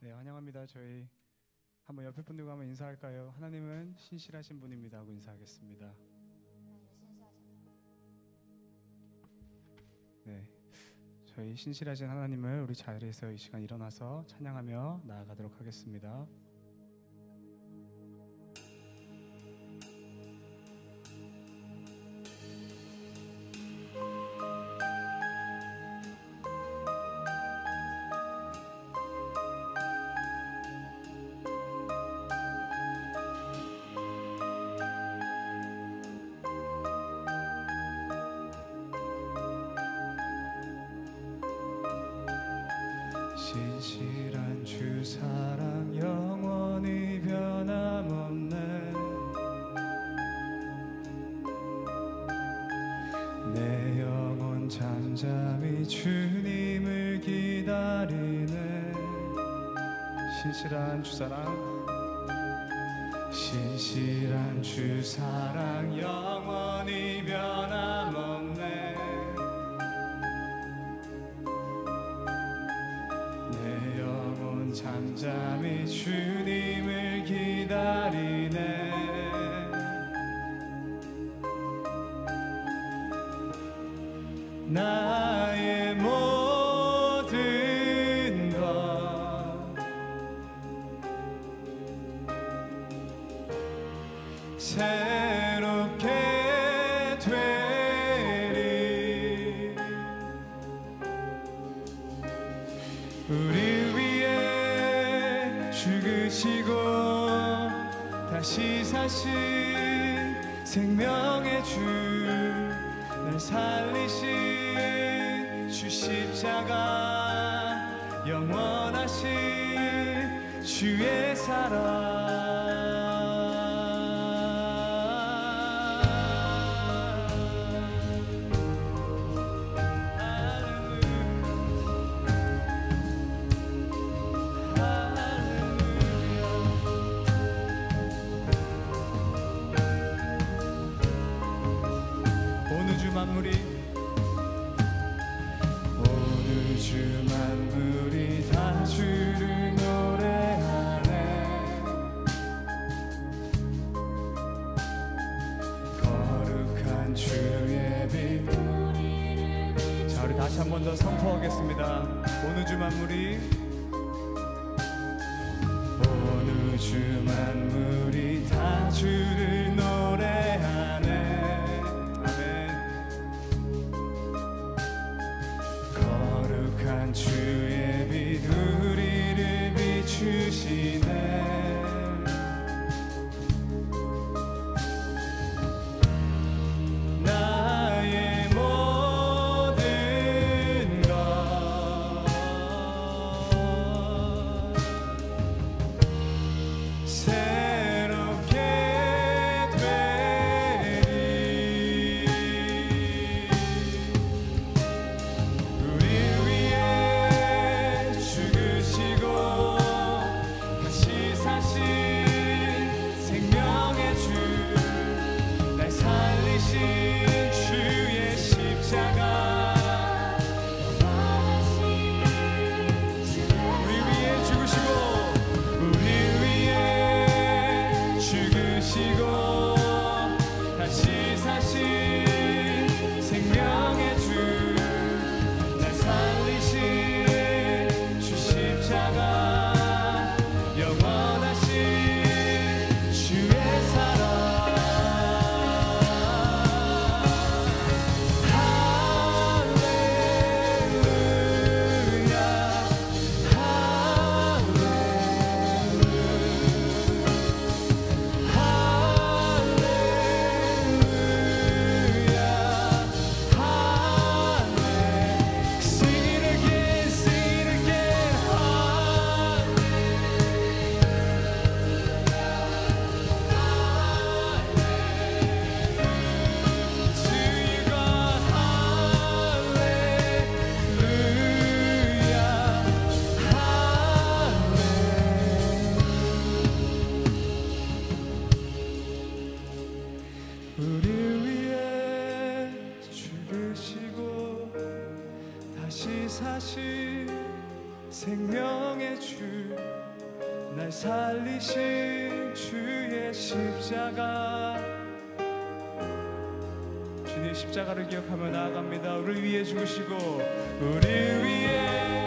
네, 환영합니다. 저희 한번 옆에 분들과 한번 인사할까요? 하나님은 신실하신 분입니다 하고 인사하겠습니다. 네, 저희 신실하신 하나님을 우리 자리에서 이 시간 일어나서 찬양하며 나아가도록 하겠습니다. 신실한 주 사랑 영원히 변함없네. 내 영혼 잠잠히 주님을 기다리네. 신실한 주 사랑, 신실한 주 사랑 영원히 변함없네. 잠잠히 주님을 기다리네. 나의 모든 것 새롭게 되리. 우리 죽으시고 다시 사신 생명의 주, 날 살리신 주 십자가, 영원하신 주의 사랑. 오늘 주 만물이 다 주를 노래하네. 거룩한 주의 빛. 자, 우리 다시 한 번 더 선포하겠습니다. 오늘 주 만물이, 오늘 주 만물이 다 주를 노래하네. 주의 빛 우리를 비추시네. 나의 모든 것 새롭게 되리. 우리 위해 죽으시고 다시 생명의 주 날 살리신 주의 십자가. 주님 십자가를 기억하며 나아갑니다. 우리를 위해 죽으시고 우리를 위해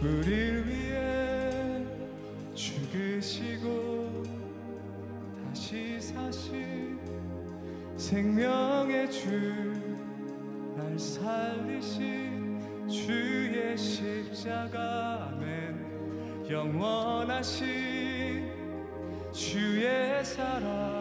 우리를 위해 죽으시고 다시 사신 생명의 주 날 살리신 주의 십자가. 아멘. 영원하신 주의 사랑.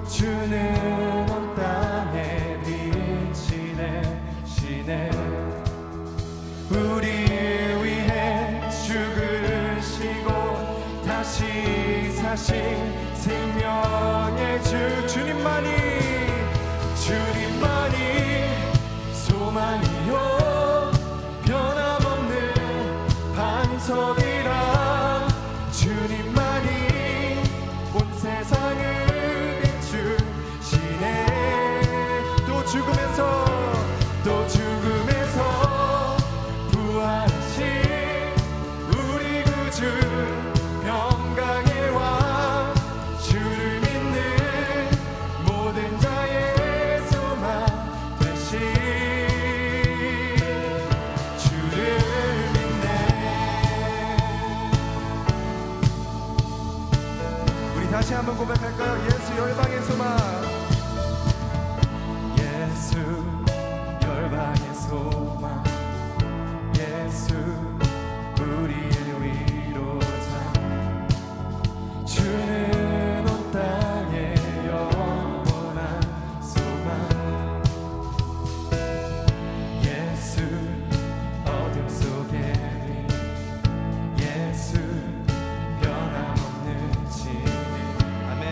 주는 온 땅에 빛이 되시네. 우리 위해 죽으시고 다시 사신 생명의 주. 주님만이 소망이요 변함없는 반석이라. 주님만이 온 세상을 또 죽음에서 부활하신 우리 구주 평강의 왕. 주를 믿는 모든 자의 소망 되신 주를 믿네. 우리 다시 한번 고백할까요? 예수 열방의 소망. 예수 열방의 소망. 예수 우리의 위로자. 주는 온 땅의 영원한 소망. 예수 어둠 속의 빛. 예수 변함없는 진리. 아멘.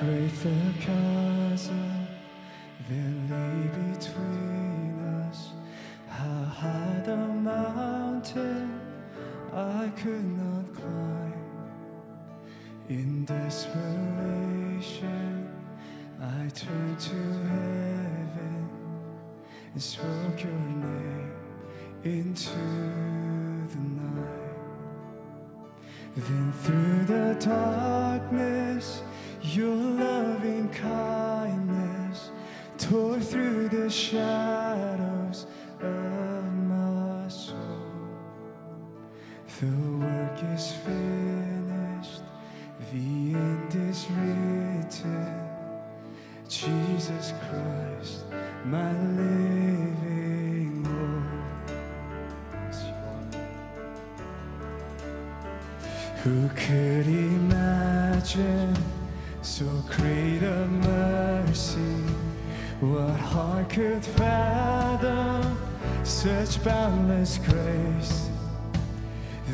great the chasm that lay between us, how high the mountain I could not climb. In desperation, I turned to heaven and spoke your name into the night. Then through the darkness, your loving kindness tore through the shadows of my soul. The work is finished, the end is written. Jesus Christ, my living Lord. Who could imagine so great a mercy? What heart could fathom such boundless grace?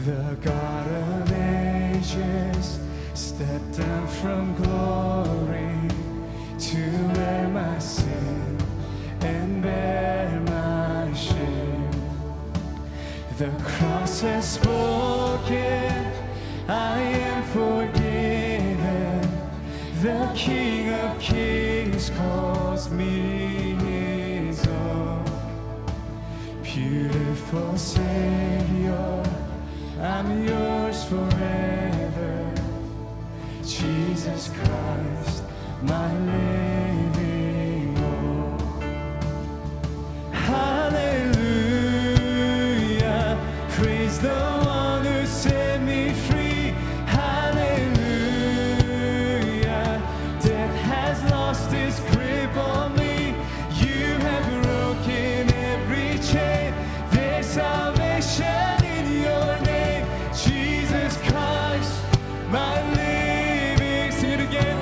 The God of ages stepped down from glory to bear my sin and bear my shame. The cross has spoken, I am forgiven. The King of Kings calls me his own. Beautiful Savior, I'm yours forever. Jesus Christ, my living Lord. Hallelujah, praise the one who set me free. Hallelujah, death has lost its grip on me. You have broken every chain. There's salvation in your name, Jesus Christ, my living. Sing it again.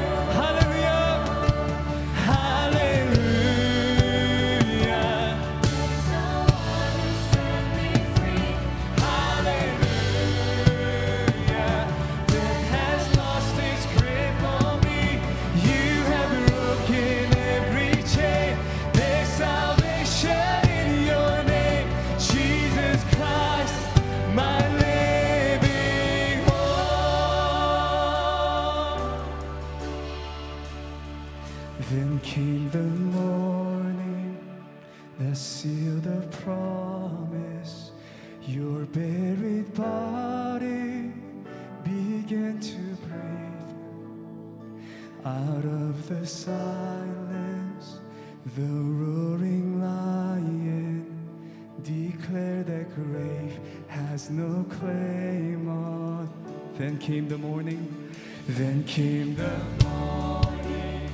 Then came the morning that sealed the promise. Your buried body began to breathe. Out of the silence, the roaring lion declared that grave has no claim on. Then came the morning. Then came the morning.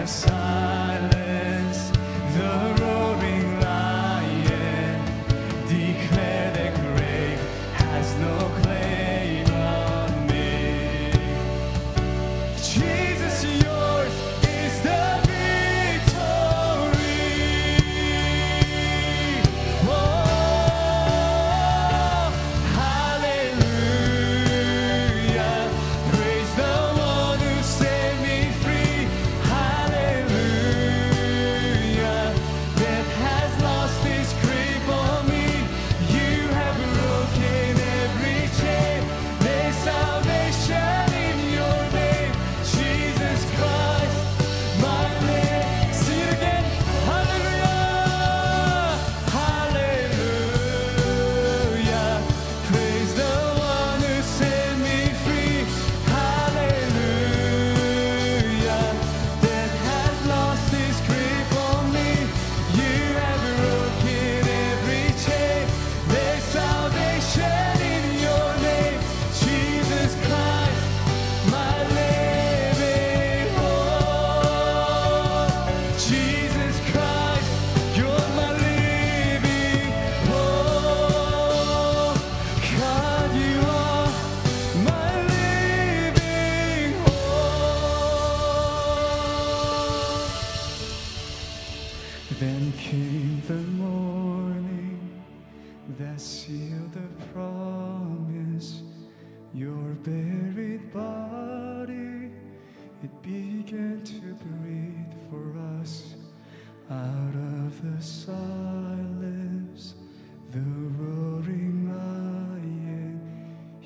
Silence, the roaring lion declared that grave has no claim on me. Jesus, yours is the victory. Oh, hallelujah, praise the one who set me free. Death has lost its grip on me. You have broken every chain.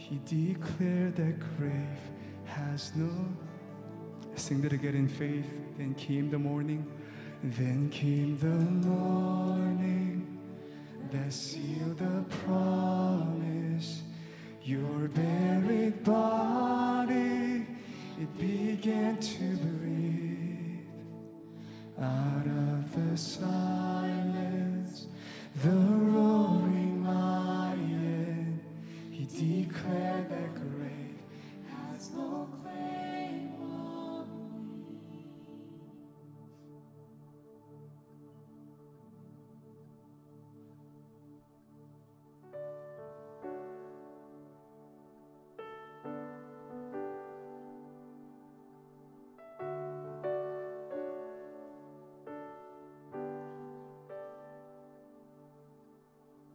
He declared that grave has no. Sing that again in faith. Then came the morning. Then came the morning that sealed the promise. Your buried body, it began to breathe. Out of the silence, the roaring lion, he declared that grave has no claim on me.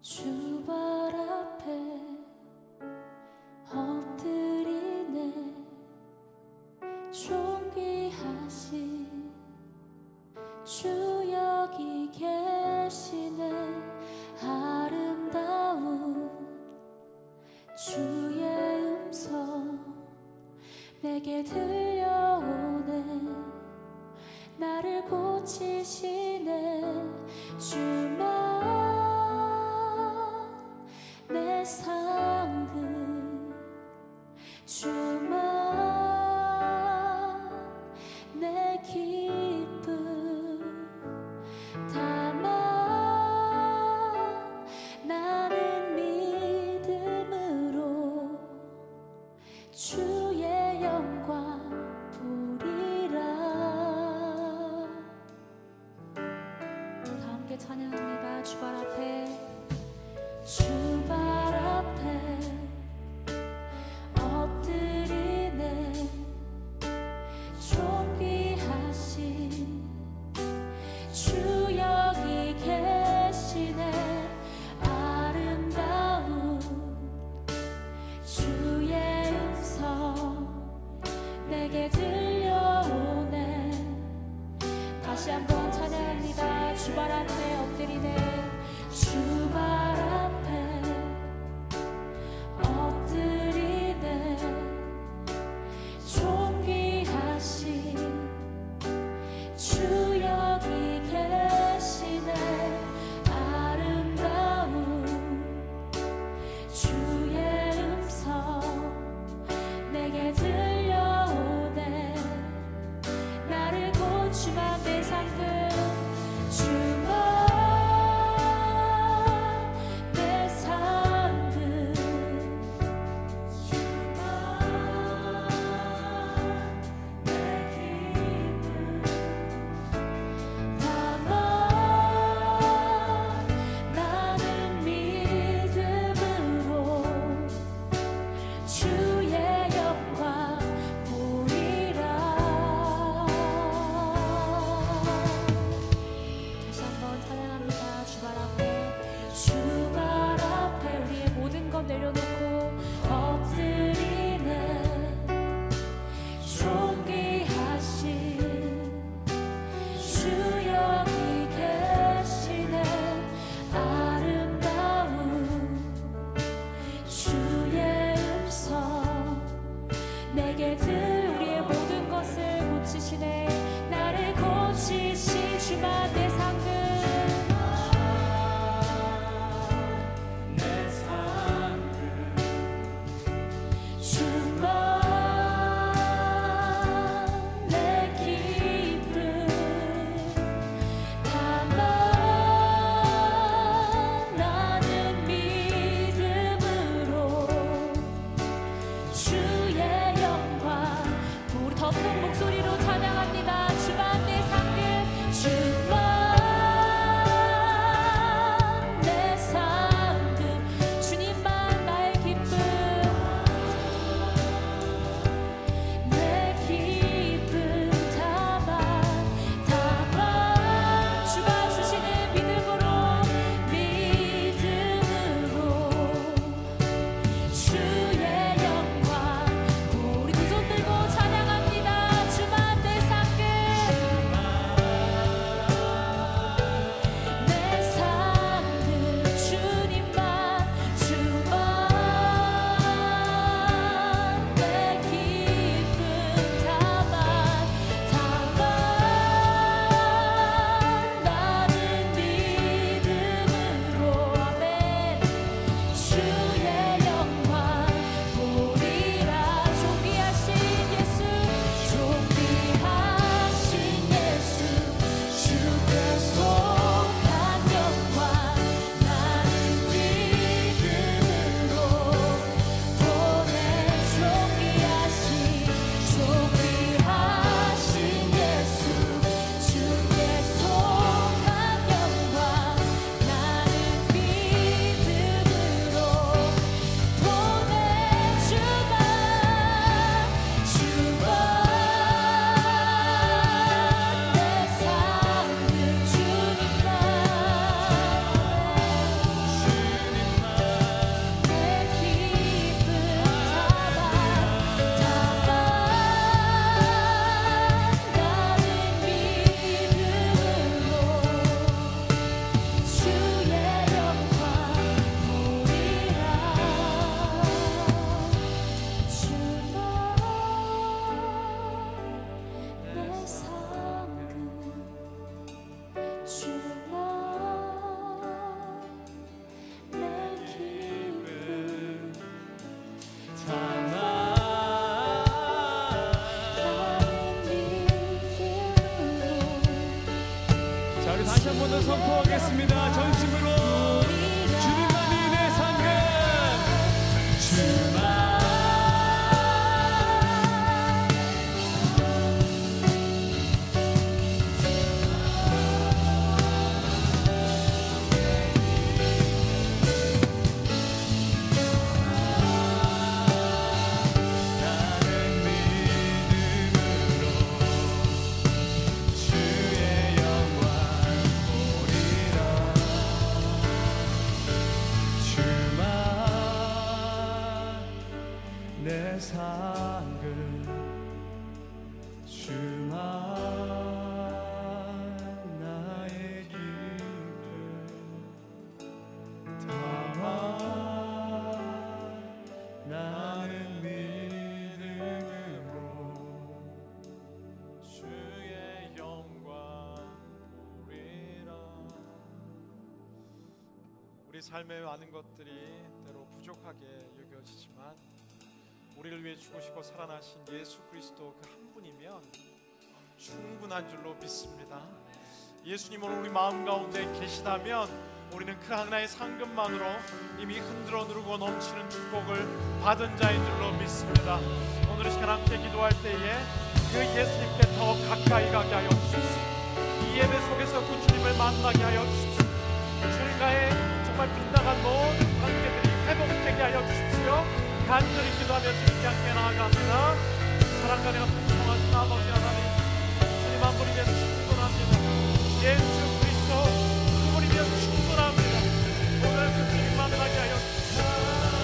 주 발 앞에 엎드리네. 존귀하신 주 여기 계시네. 아름다운 주의 음성 내게 들려오네. 나를 고치시네. 주만 내 상급, 주만 내 기쁨 담아 나는 믿음으로 주의 영광 부리라. 다 함께 찬양. 선포하겠습니다. 전심으로 주님만이 내 상급 주만 내 상급 주만 나의 기쁨 담아 나는 믿음으로 주의 영광 보리라. 우리 삶의 많은 것들이 때로 부족하게 여겨지지만 우리를 위해 죽으시고 살아나신 예수 그리스도 그 한 분이면 충분한 줄로 믿습니다. 예수님 오늘 우리 마음 가운데 계시다면 우리는 그 하나의 상급만으로 이미 흔들어 누르고 넘치는 축복을 받은 자인 줄로 믿습니다. 오늘 이 시간 함께 기도할 때에 그 예수님께 더 가까이 가게 하여 주십시오. 이 예배 속에서 그 주님을 만나게 하여 주십시오. 주님과의 정말 빗나간 모든 관계들이 회복되게 하여 주십시오. 간절히 기도하며 주님께 함께 나아갑니다. 사랑과 내가 풍성하신 아버지 하나님, 주님 한 분이면 충분합니다. 예수 그리스도 그분이면 충분합니다. 오늘 그 주님 만나게 하여 주십시오.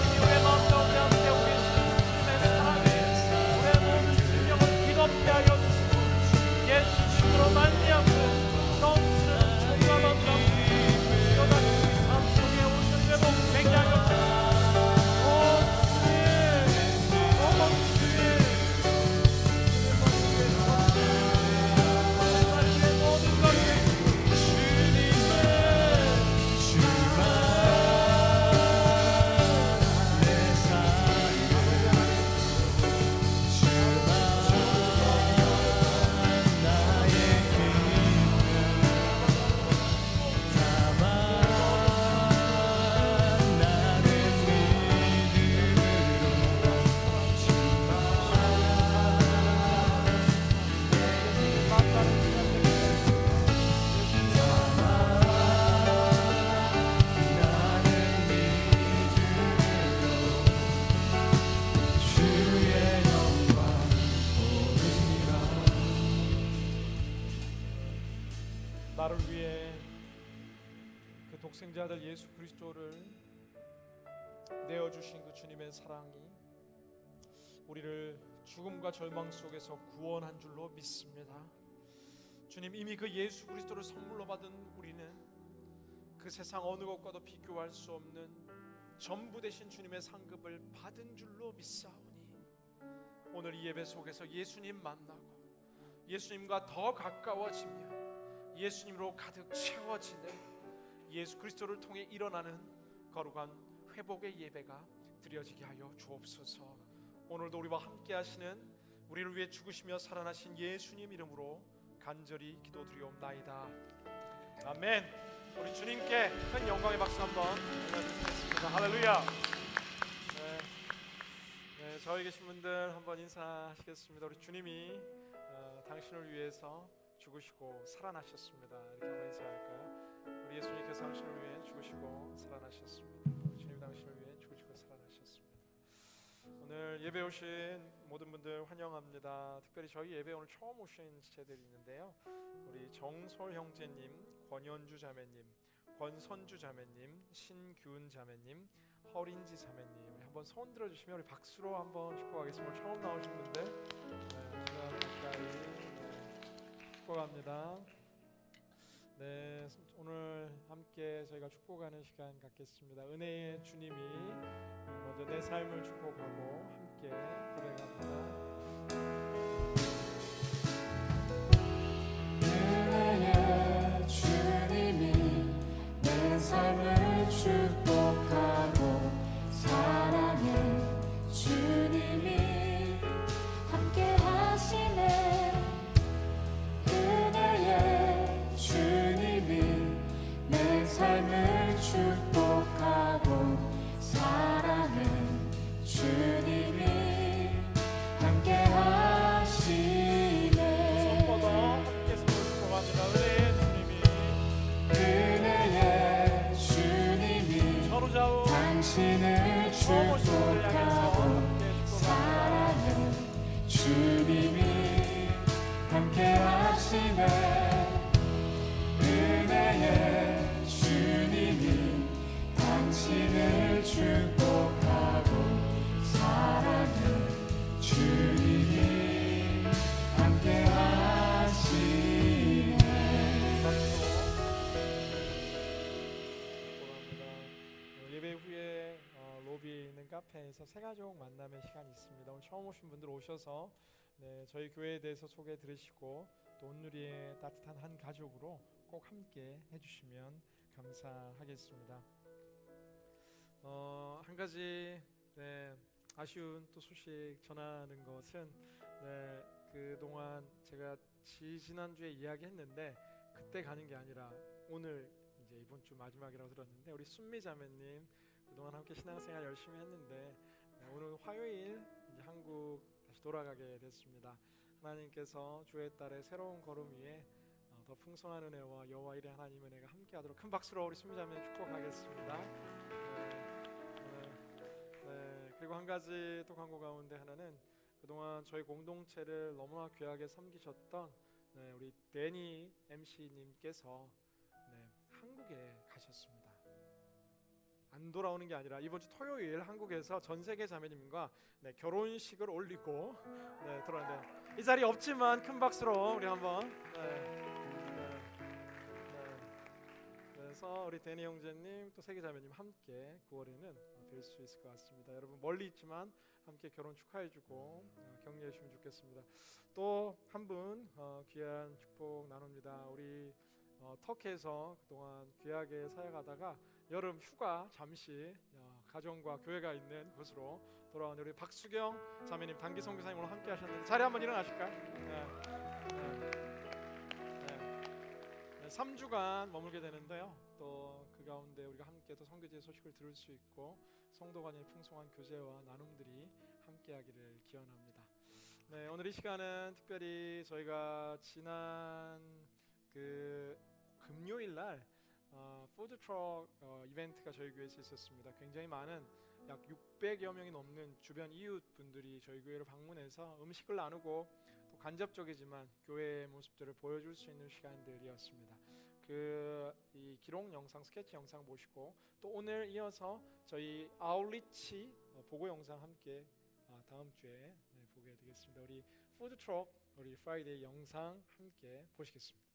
이미 우리의 마음 가운데 함께 오고 계신 주님의 사랑이 우리의 모든 생명을 기덥게 하여 주시고 예수님으로 말미암고 넘치는 총감한 가운데 여다시 우리 삶 속에 오신 회복 되게 하여 주십시오. 나를 위해 그 독생자들 예수 그리스도를 내어주신 그 주님의 사랑이 우리를 죽음과 절망 속에서 구원한 줄로 믿습니다. 주님, 이미 그 예수 그리스도를 선물로 받은 우리는 그 세상 어느 것과도 비교할 수 없는 전부 되신 주님의 상급을 받은 줄로 믿사오니 오늘 이 예배 속에서 예수님 만나고 예수님과 더 가까워지며 예수님으로 가득 채워지는 예수 그리스도를 통해 일어나는 거룩한 회복의 예배가 드려지게 하여 주옵소서. 오늘도 우리와 함께 하시는 우리를 위해 죽으시며 살아나신 예수님 이름으로 간절히 기도드리옵나이다. 아멘. 우리 주님께 큰 영광의 박수 한번 올려드리겠습니다. 할렐루야. 네, 저희 계신 분들 한번 인사하시겠습니다. 우리 주님이 당신을 위해서 죽으시고 살아나셨습니다. 이렇게 한번 인사할까요? 우리 예수님께서 당신을 위해 죽으시고 살아나셨습니다. 주님 당신을 위해 죽으시고 살아나셨습니다. 오늘 예배 오신 모든 분들 환영합니다. 특별히 저희 예배 오늘 처음 오신 지체들이 있는데요. 우리 정솔 형제님, 권현주 자매님, 권선주 자매님, 신규은 자매님, 허린지 자매님, 우리 한번 손 들어주시면 우리 박수로 한번 축복하겠습니다. 오늘 처음 나오신 분들 제가 가까이 축복합니다. 네, 오늘 함께 저희가 축복하는 시간 갖겠습니다. 은혜의 주님이 먼저 내 삶을 축복하고 함께 고백합니다. 은혜의 주님이 내 삶을 축복하고 사랑의 주님이 함께 하시네. 은혜의 주님이 주님이 함께 하시네 은혜의 주님이 당신을 축복하고 사랑의 주님이 함께 하시네. 예배 후에 로비에 있는 카페에서 새가족 만남의 시간이 있습니다. 오늘 처음 오신 분들 오셔서 저희 교회에 대해서 소개 들으시고 또 온누리의 따뜻한 한 가족으로 꼭 함께 해주시면 감사하겠습니다. 한 가지 아쉬운 또 소식 전하는 것은 그동안 제가 지난주에 이야기했는데 그때 가는 게 아니라 오늘 이제 이번 주 마지막이라고 들었는데 우리 순미 자매님 그동안 함께 신앙생활 열심히 했는데 오늘 화요일 이제 한국 다시 돌아가게 됐습니다. 하나님께서 주의 딸의 새로운 걸음 위에 더 풍성한 은혜와 여호와 일의 하나님 은혜가 함께하도록 큰 박수로 우리 순미 자매님 축복하겠습니다. 그리고 한 가지 또 광고 가운데 하나는 그동안 저희 공동체를 너무나 귀하게 섬기셨던 우리 데니 MC님께서 한국에 가셨습니다. 안 돌아오는 게 아니라 이번 주 토요일 한국에서 전 세계 자매님과 결혼식을 올리고 돌아오는데 이 자리 없지만 큰 박수로 우리 한번 그래서 우리 데니 형제님 또 세계 자매님 함께 9월에는 뵐 수 있을 것 같습니다. 여러분 멀리 있지만 함께 결혼 축하해주고 격려해주시면 좋겠습니다. 또 한 분 귀한 축복 나눕니다. 우리 터키에서 그동안 귀하게 사역하다가 여름 휴가 잠시 가정과 교회가 있는 곳으로 돌아온 우리 박수경 자매님 단기 선교사님으로 함께 하셨는데 자리 한번 일어나실까요? 3주간 머물게 되는데요. 또 그 가운데 우리가 함께 또 선교지의 소식을 들을 수 있고 성도 간의 풍성한 교제와 나눔들이 함께하기를 기원합니다. 오늘 이 시간은 특별히 저희가 지난 그 금요일 날 푸드트럭 이벤트가 저희 교회에서 있었습니다. 굉장히 많은 약 600여 명이 넘는 주변 이웃 분들이 저희 교회를 방문해서 음식을 나누고 또 간접적이지만 교회의 모습들을 보여줄 수 있는 시간들이었습니다. 이 기록 영상, 스케치 영상 보시고 또 오늘 이어서 저희 아울리치 보고 영상 함께 다음 주에 보게 되겠습니다. 우리 푸드트럭 우리 프라이데이 영상 함께 보시겠습니다.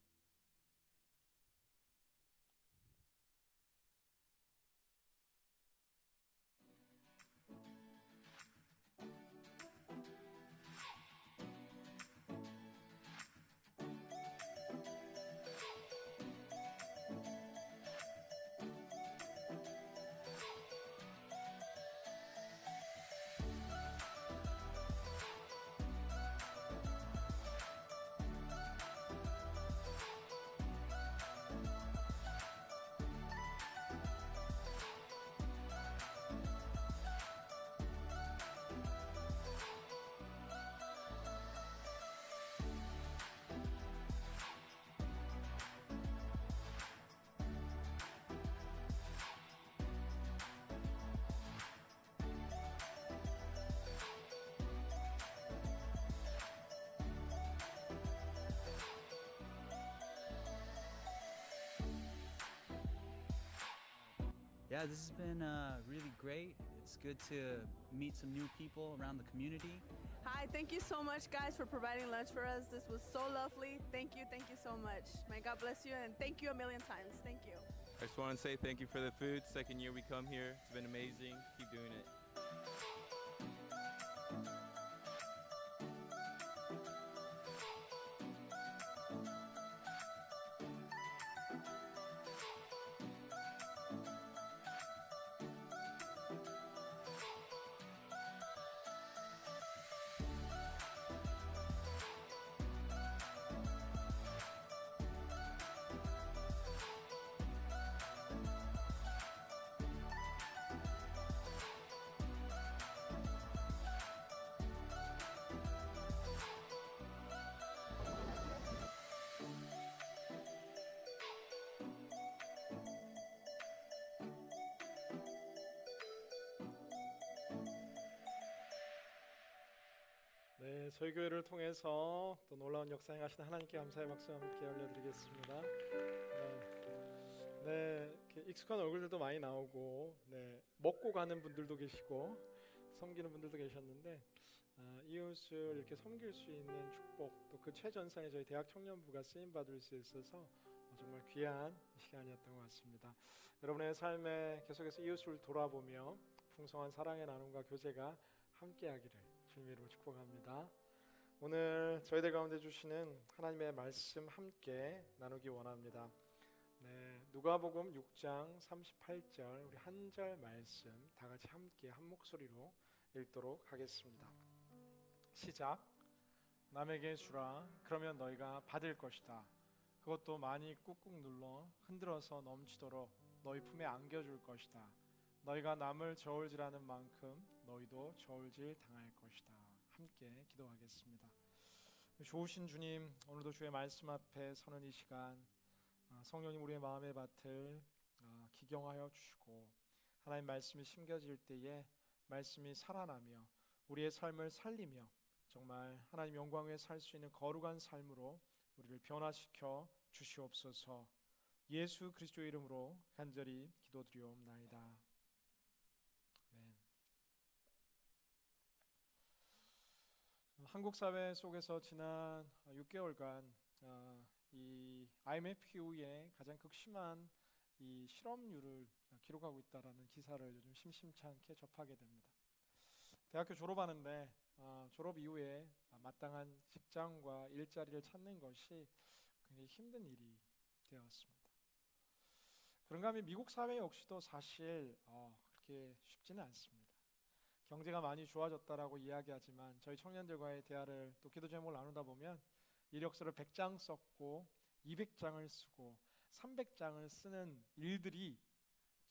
Yeah, this has been really great. It's good to meet some new people around the community. Hi, thank you so much, guys, for providing lunch for us. This was so lovely. Thank you so much. May God bless you, and thank you a million times. Thank you. I just want to say thank you for the food. Second year we come here. It's been amazing. Keep doing it. 네, 저희 교회를 통해서 또 놀라운 역사 행하시는 하나님께 감사의 박수 함께 올려드리겠습니다. 이렇게 익숙한 얼굴들도 많이 나오고, 먹고 가는 분들도 계시고 섬기는 분들도 계셨는데, 이웃을 이렇게 섬길 수 있는 축복, 또 그 최전상에 저희 대학 청년부가 쓰임 받을 수 있어서 정말 귀한 시간이었던 것 같습니다. 여러분의 삶에 계속해서 이웃을 돌아보며 풍성한 사랑의 나눔과 교제가 함께하기를 주님의 이름으로 축복합니다. 오늘 저희들 가운데 주시는 하나님의 말씀 함께 나누기 원합니다. 누가복음 6장 38절 우리 한 절 말씀 다 같이 함께 한 목소리로 읽도록 하겠습니다. 시작. 남에게 주라, 그러면 너희가 받을 것이다. 그것도 많이 꾹꾹 눌러 흔들어서 넘치도록 너희 품에 안겨줄 것이다. 너희가 남을 저울질하는 만큼 너희도 저울질 당할 것이다. 함께 기도하겠습니다. 좋으신 주님, 오늘도 주의 말씀 앞에 서는 이 시간, 성령님 우리의 마음의 밭을 기경하여 주시고, 하나님 말씀이 심겨질 때에 말씀이 살아나며 우리의 삶을 살리며 정말 하나님 영광 위에 살 수 있는 거룩한 삶으로 우리를 변화시켜 주시옵소서. 예수 그리스도의 이름으로 간절히 기도드리옵나이다. 아멘. 한국 사회 속에서 지난 6개월간 이 IMF 이후에 가장 극심한 이 실업률을 기록하고 있다라는 기사를 요즘 심심찮게 접하게 됩니다. 대학교 졸업하는데 졸업 이후에 마땅한 직장과 일자리를 찾는 것이 굉장히 힘든 일이 되었습니다. 그런가 하면 미국 사회 역시도 사실 그렇게 쉽지는 않습니다. 경제가 많이 좋아졌다라고 이야기하지만 저희 청년들과의 대화를 또 기도 제목을 나누다 보면 이력서를 100장 썼고 200장을 쓰고 300장을 쓰는 일들이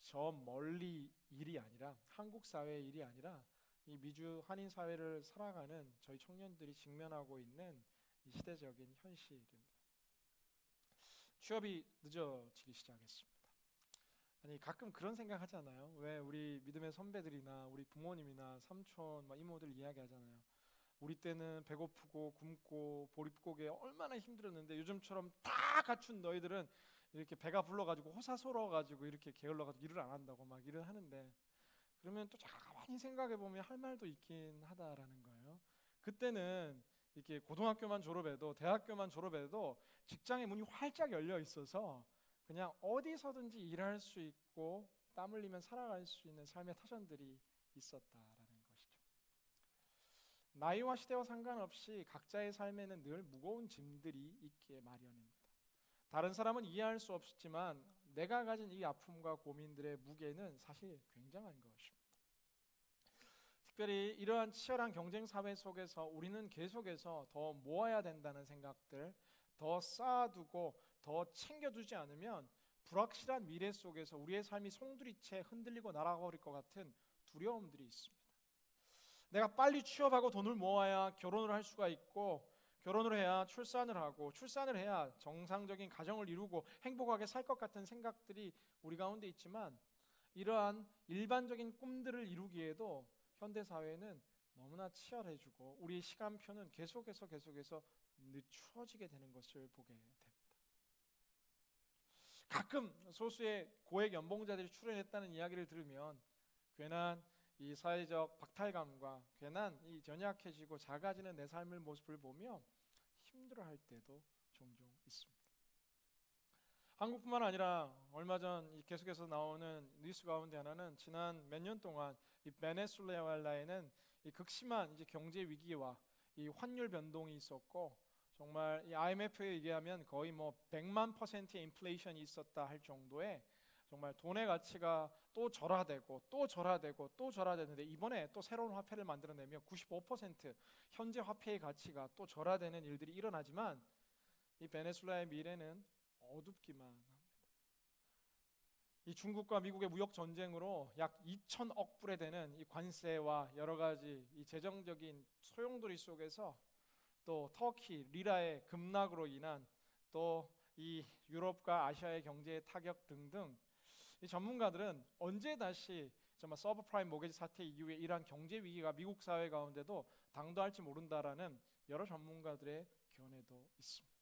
저 멀리 일이 아니라, 한국 사회의 일이 아니라 이 미주 한인 사회를 살아가는 저희 청년들이 직면하고 있는 이 시대적인 현실입니다. 취업이 늦어지기 시작했습니다. 아니, 가끔 그런 생각 하잖아요. 왜 우리 믿음의 선배들이나 우리 부모님이나 삼촌, 이모들 이야기하잖아요. 우리 때는 배고프고 굶고 보릿고개 얼마나 힘들었는데 요즘처럼 다 갖춘 너희들은 이렇게 배가 불러가지고 호사소러가지고 이렇게 게을러가지고 일을 안 한다고 막 일을 하는데, 그러면 또 가만히 생각해보면 할 말도 있긴 하다라는 거예요. 그때는 이렇게 고등학교만 졸업해도 대학교만 졸업해도 직장의 문이 활짝 열려 있어서 그냥 어디서든지 일할 수 있고 땀 흘리면 살아갈 수 있는 삶의 터전들이 있었다라는 것이죠. 나이와 시대와 상관없이 각자의 삶에는 늘 무거운 짐들이 있기에 마련입니다. 다른 사람은 이해할 수 없지만 내가 가진 이 아픔과 고민들의 무게는 사실 굉장한 것입니다. 특별히 이러한 치열한 경쟁 사회 속에서 우리는 계속해서 더 모아야 된다는 생각들, 더 쌓아두고 더 챙겨두지 않으면 불확실한 미래 속에서 우리의 삶이 송두리째 흔들리고 날아버릴 것 같은 두려움들이 있습니다. 내가 빨리 취업하고 돈을 모아야 결혼을 할 수가 있고, 결혼을 해야 출산을 하고, 출산을 해야 정상적인 가정을 이루고 행복하게 살 것 같은 생각들이 우리 가운데 있지만, 이러한 일반적인 꿈들을 이루기에도 현대사회는 너무나 치열해지고 우리의 시간표는 계속해서 늦추어지게 되는 것을 보게 됩니다. 가끔 소수의 고액 연봉자들이 출연했다는 이야기를 들으면 괜한 이 사회적 박탈감과 괜한 이 연약해지고 작아지는 내 삶의 모습을 보며 힘들어할 때도 종종 있습니다. 한국뿐만 아니라 얼마 전 계속해서 나오는 뉴스 가운데 하나는 지난 몇 년 동안 이 베네수엘라에는 이 극심한 이제 경제 위기와 이 환율 변동이 있었고, 정말 이 IMF에 얘기하면 거의 100만%의 인플레이션이 있었다 할 정도의 정말 돈의 가치가 또 절하되고 또 절하되고 또 절하되는데, 이번에 또 새로운 화폐를 만들어내며 95% 현재 화폐의 가치가 또 절하되는 일들이 일어나지만 이 베네수엘라의 미래는 어둡기만 합니다. 이 중국과 미국의 무역 전쟁으로 약 2천억 불에 되는 이 관세와 여러 가지 이 재정적인 소용돌이 속에서, 또 터키 리라의 급락으로 인한 또 이 유럽과 아시아의 경제의 타격 등등, 이 전문가들은 언제 다시 정말 서브프라임 모기지 사태 이후에 이러한 경제 위기가 미국 사회 가운데도 당도할지 모른다라는 여러 전문가들의 견해도 있습니다.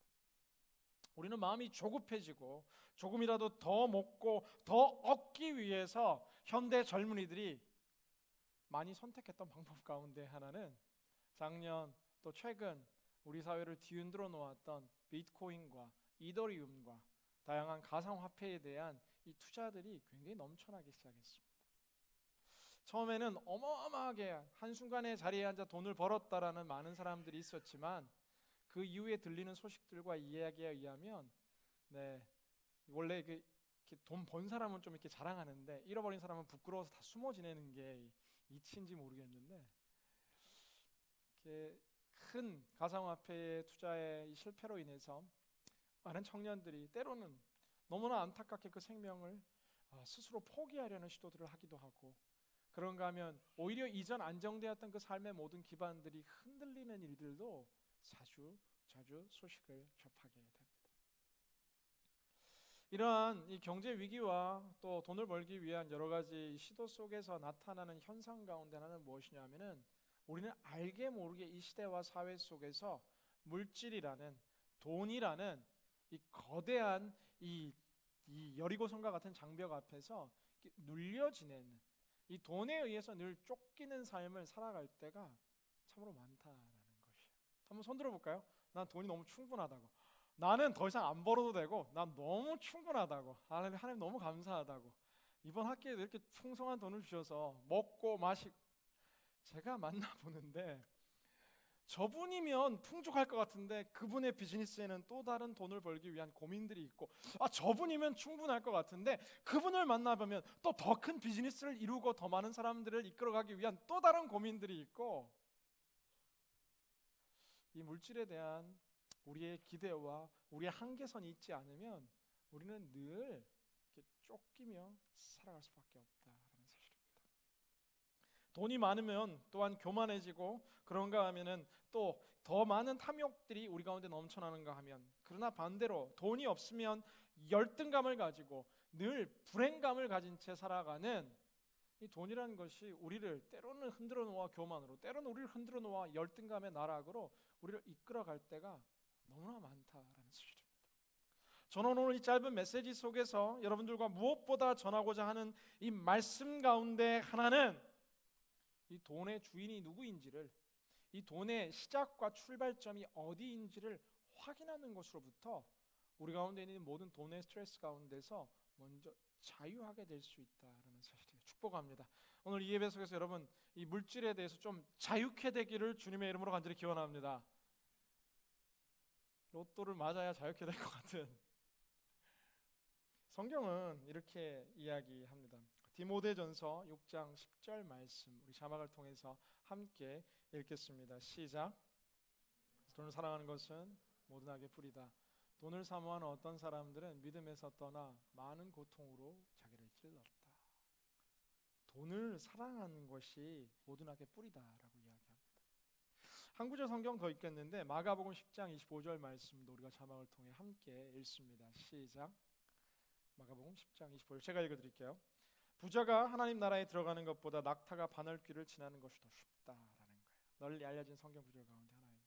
우리는 마음이 조급해지고 조금이라도 더 먹고 더 얻기 위해서 현대 젊은이들이 많이 선택했던 방법 가운데 하나는 작년 또 최근 우리 사회를 뒤흔들어 놓았던 비트코인과 이더리움과 다양한 가상화폐에 대한 이 투자들이 굉장히 넘쳐나기 시작했습니다. 처음에는 어마어마하게 한순간에 자리에 앉아 돈을 벌었다라는 많은 사람들이 있었지만 그 이후에 들리는 소식들과 이야기에 의하면 원래 돈 번 사람은 좀 이렇게 자랑하는데 잃어버린 사람은 부끄러워서 다 숨어 지내는 게 이치인지 모르겠는데 이렇게 큰 가상화폐의 투자의 실패로 인해서 많은 청년들이 때로는 너무나 안타깝게 그 생명을 스스로 포기하려는 시도들을 하기도 하고 그런가 하면 오히려 이전 안정되었던 그 삶의 모든 기반들이 흔들리는 일들도 자주 소식을 접하게 됩니다. 이러한 이 경제 위기와 또 돈을 벌기 위한 여러 가지 시도 속에서 나타나는 현상 가운데 하나는 무엇이냐면은 우리는 알게 모르게 이 시대와 사회 속에서 물질이라는 돈이라는 이 거대한 이 여리고성과 같은 장벽 앞에서 눌려 지내는 이 돈에 의해서 늘 쫓기는 삶을 살아갈 때가 참으로 많다라는 것이에요. 한번 손 들어볼까요? 난 돈이 너무 충분하다고. 나는 더 이상 안 벌어도 되고 난 너무 충분하다고. 하나님 너무 감사하다고. 이번 학기에도 이렇게 풍성한 돈을 주셔서 먹고 마시고 제가 만나보는데 저분이면 풍족할 것 같은데 그분의 비즈니스에는 또 다른 돈을 벌기 위한 고민들이 있고 저분이면 충분할 것 같은데 그분을 만나보면 또 더 큰 비즈니스를 이루고 더 많은 사람들을 이끌어가기 위한 또 다른 고민들이 있고 이 물질에 대한 우리의 기대와 우리의 한계선이 있지 않으면 우리는 늘 이렇게 쫓기며 살아갈 수밖에 없다라는 사실입니다. 돈이 많으면 또한 교만해지고 그런가 하면은 또 더 많은 탐욕들이 우리 가운데 넘쳐나는가 하면 그러나 반대로 돈이 없으면 열등감을 가지고 늘 불행감을 가진 채 살아가는 이 돈이라는 것이 우리를 때로는 흔들어 놓아 교만으로 때로는 우리를 흔들어 놓아 열등감의 나락으로 우리를 이끌어갈 때가 너무나 많다라는 사실입니다. 저는 오늘 이 짧은 메시지 속에서 여러분들과 무엇보다 전하고자 하는 이 말씀 가운데 하나는 이 돈의 주인이 누구인지를 이 돈의 시작과 출발점이 어디인지를 확인하는 것으로부터 우리 가운데 있는 모든 돈의 스트레스 가운데서 먼저 자유하게 될 수 있다라는 사실이에요. 축복합니다. 오늘 이 예배 속에서 여러분 이 물질에 대해서 좀 자유케 되기를 주님의 이름으로 간절히 기원합니다. 로또를 맞아야 자유케 될 것 같은 성경은 이렇게 이야기합니다. 디모데전서 6장 10절 말씀 우리 자막을 통해서 함께 읽겠습니다. 시작. 돈을 사랑하는 것은 모든 악의 뿌리다. 돈을 사모하는 어떤 사람들은 믿음에서 떠나 많은 고통으로 자기를 찔렀다. 돈을 사랑하는 것이 모든 악의 뿌리다라고 이야기합니다. 한 구절 성경 더 읽겠는데 마가복음 10장 25절 말씀도 우리가 자막을 통해 함께 읽습니다. 시작. 마가복음 10장 25절 제가 읽어드릴게요. 부자가 하나님 나라에 들어가는 것보다 낙타가 바늘귀를 지나는 것이 더 쉽다라는 거예요. 널리 알려진 성경 구절 가운데 하나입니다.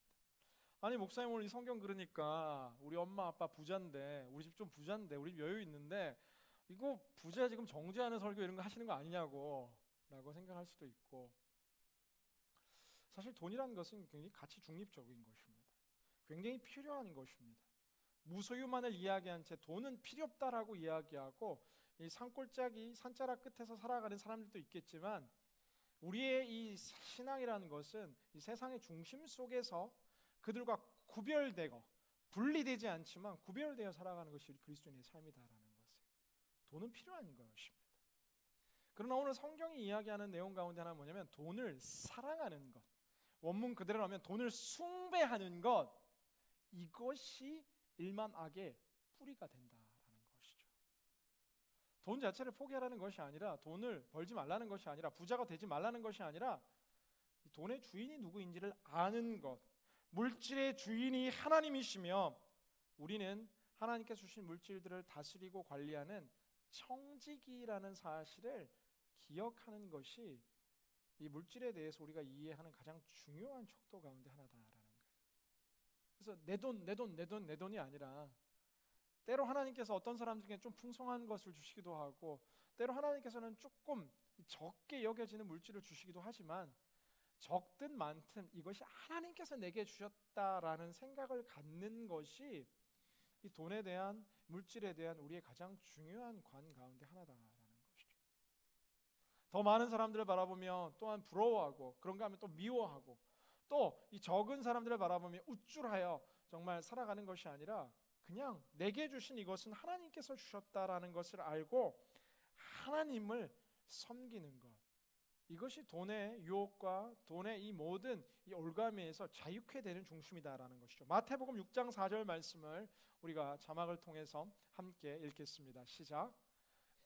아니 목사님 오늘 이 성경 그러니까 우리 엄마 아빠 부자인데 우리 집 좀 부자인데 우리 집 여유 있는데 이거 부자 지금 정죄하는 설교 이런 거 하시는 거 아니냐고 라고 생각할 수도 있고 사실 돈이라는 것은 굉장히 가치 중립적인 것입니다. 굉장히 필요한 것입니다. 무소유만을 이야기한 채 돈은 필요 없다라고 이야기하고 이 산골짜기 산자락 끝에서 살아가는 사람들도 있겠지만 우리의 이 신앙이라는 것은 이 세상의 중심 속에서 그들과 구별되고 분리되지 않지만 구별되어 살아가는 것이 그리스도인의 삶이다라는 것을 돈은 필요한 것입니다. 그러나 오늘 성경이 이야기하는 내용 가운데 하나는 뭐냐면 돈을 사랑하는 것 원문 그대로 하면 돈을 숭배하는 것 이것이 일만 악의 뿌리가 된다라는 것이죠. 돈 자체를 포기하라는 것이 아니라 돈을 벌지 말라는 것이 아니라 부자가 되지 말라는 것이 아니라 돈의 주인이 누구인지를 아는 것 물질의 주인이 하나님이시며 우리는 하나님께서 주신 물질들을 다스리고 관리하는 청지기라는 사실을 기억하는 것이 이 물질에 대해서 우리가 이해하는 가장 중요한 척도 가운데 하나다라는 거예요. 그래서 내 돈이 아니라 때로 하나님께서 어떤 사람들에게 좀 풍성한 것을 주시기도 하고 때로 하나님께서는 조금 적게 여겨지는 물질을 주시기도 하지만 적든 많든 이것이 하나님께서 내게 주셨다라는 생각을 갖는 것이 이 돈에 대한 물질에 대한 우리의 가장 중요한 관 가운데 하나다라는 것이죠. 더 많은 사람들을 바라보며 또한 부러워하고 그런가 하면 또 미워하고 또 이 적은 사람들을 바라보며 우쭐하여 정말 살아가는 것이 아니라 그냥 내게 주신 이것은 하나님께서 주셨다라는 것을 알고 하나님을 섬기는 것, 이것이 돈의 유혹과 돈의 이 모든 이 올가미에서 자유케 되는 중심이다라는 것이죠. 마태복음 6장 4절 말씀을 우리가 자막을 통해서 함께 읽겠습니다. 시작.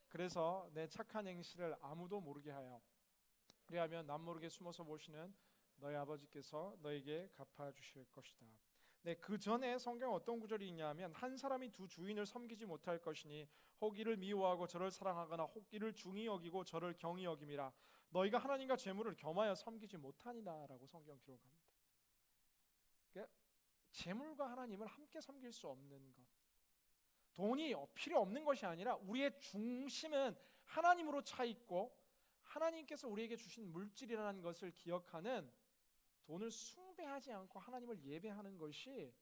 그래서 내 착한 행실을 아무도 모르게 하여 그리하면 남 모르게 숨어서 보시는 너희 아버지께서 너에게 갚아주실 것이다. 네, 그 전에 성경 어떤 구절이 있냐면 한 사람이 두 주인을 섬기지 못할 것이니 혹 이를 미워하고 저를 사랑하거나 혹 이를 중히 여기고 저를 경히 여김이라. 너희가 하나님과 재물을 겸하여 섬기지 못하니라라고 성경 기록합니다. 그러니까 재물과 하나님을 함께 섬길 수 없는 것, 돈이 필요 없는 것이 아니라 우리의 중심은 하나님으로 차 있고 하나님께서 우리에게 주신 물질이라는 것을 기억하는, 돈을 숭배하지 않고 하나님을 예배하는 것이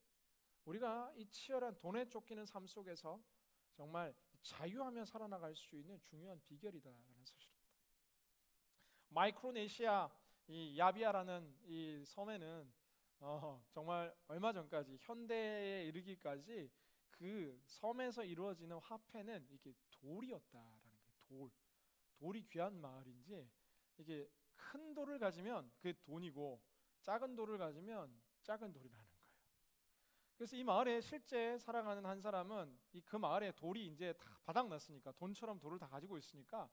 우리가 이 치열한 돈에 쫓기는 삶 속에서 정말 자유하며 살아나갈 수 있는 중요한 비결이다라는 사실입니다. 마이크로네시아 이 야비아라는 이 섬에는 정말 얼마 전까지 현대에 이르기까지 그 섬에서 이루어지는 화폐는 이게 돌이었다라는 거예요. 돌이 귀한 마을인지 이게 큰 돌을 가지면 그게 돈이고 작은 돌을 가지면 작은 돌이라는 거예요. 그래서 이 마을에 실제 살아가는 한 사람은 그 마을에 돌이 이제 다 바닥났으니까 돈처럼 돌을 다 가지고 있으니까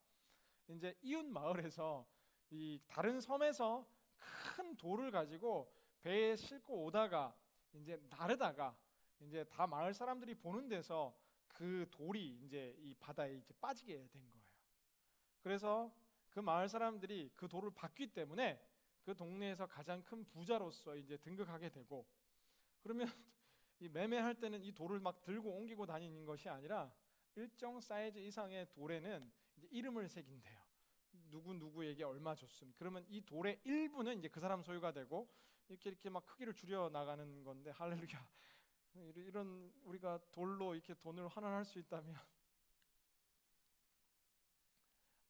이제 이웃 마을에서 이 다른 섬에서 큰 돌을 가지고 배에 싣고 오다가 이제 나르다가 이제 다 마을 사람들이 보는 데서 그 돌이 이제 이 바다에 이제 빠지게 된 거예요. 그래서 그 마을 사람들이 그 돌을 봤기 때문에 그 동네에서 가장 큰 부자로서 이제 등극하게 되고, 그러면 이 매매할 때는 이 돌을 막 들고 옮기고 다니는 것이 아니라 일정 사이즈 이상의 돌에는 이제 이름을 새긴대요. 누구에게 얼마 줬음. 그러면 이 돌의 일부는 이제 그 사람 소유가 되고 이렇게 막 크기를 줄여 나가는 건데, 할렐루야. 이런 우리가 돌로 이렇게 돈을 환원할 수 있다면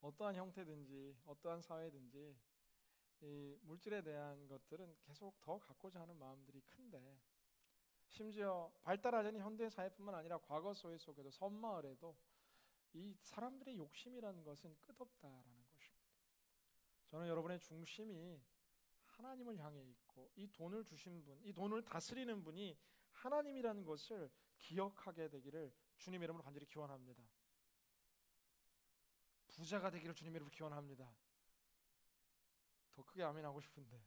어떠한 형태든지 어떠한 사회든지 이 물질에 대한 것들은 계속 더 갖고자 하는 마음들이 큰데, 심지어 발달하자니 현대 사회뿐만 아니라 과거 소위 속에도 섬마을에도 이 사람들의 욕심이라는 것은 끝없다라는 것입니다. 저는 여러분의 중심이 하나님을 향해 있고 이 돈을 주신 분, 이 돈을 다스리는 분이 하나님이라는 것을 기억하게 되기를 주님의 이름으로 간절히 기원합니다. 부자가 되기를 주님의 이름으로 기원합니다. 더 크게 아멘하고 싶은데,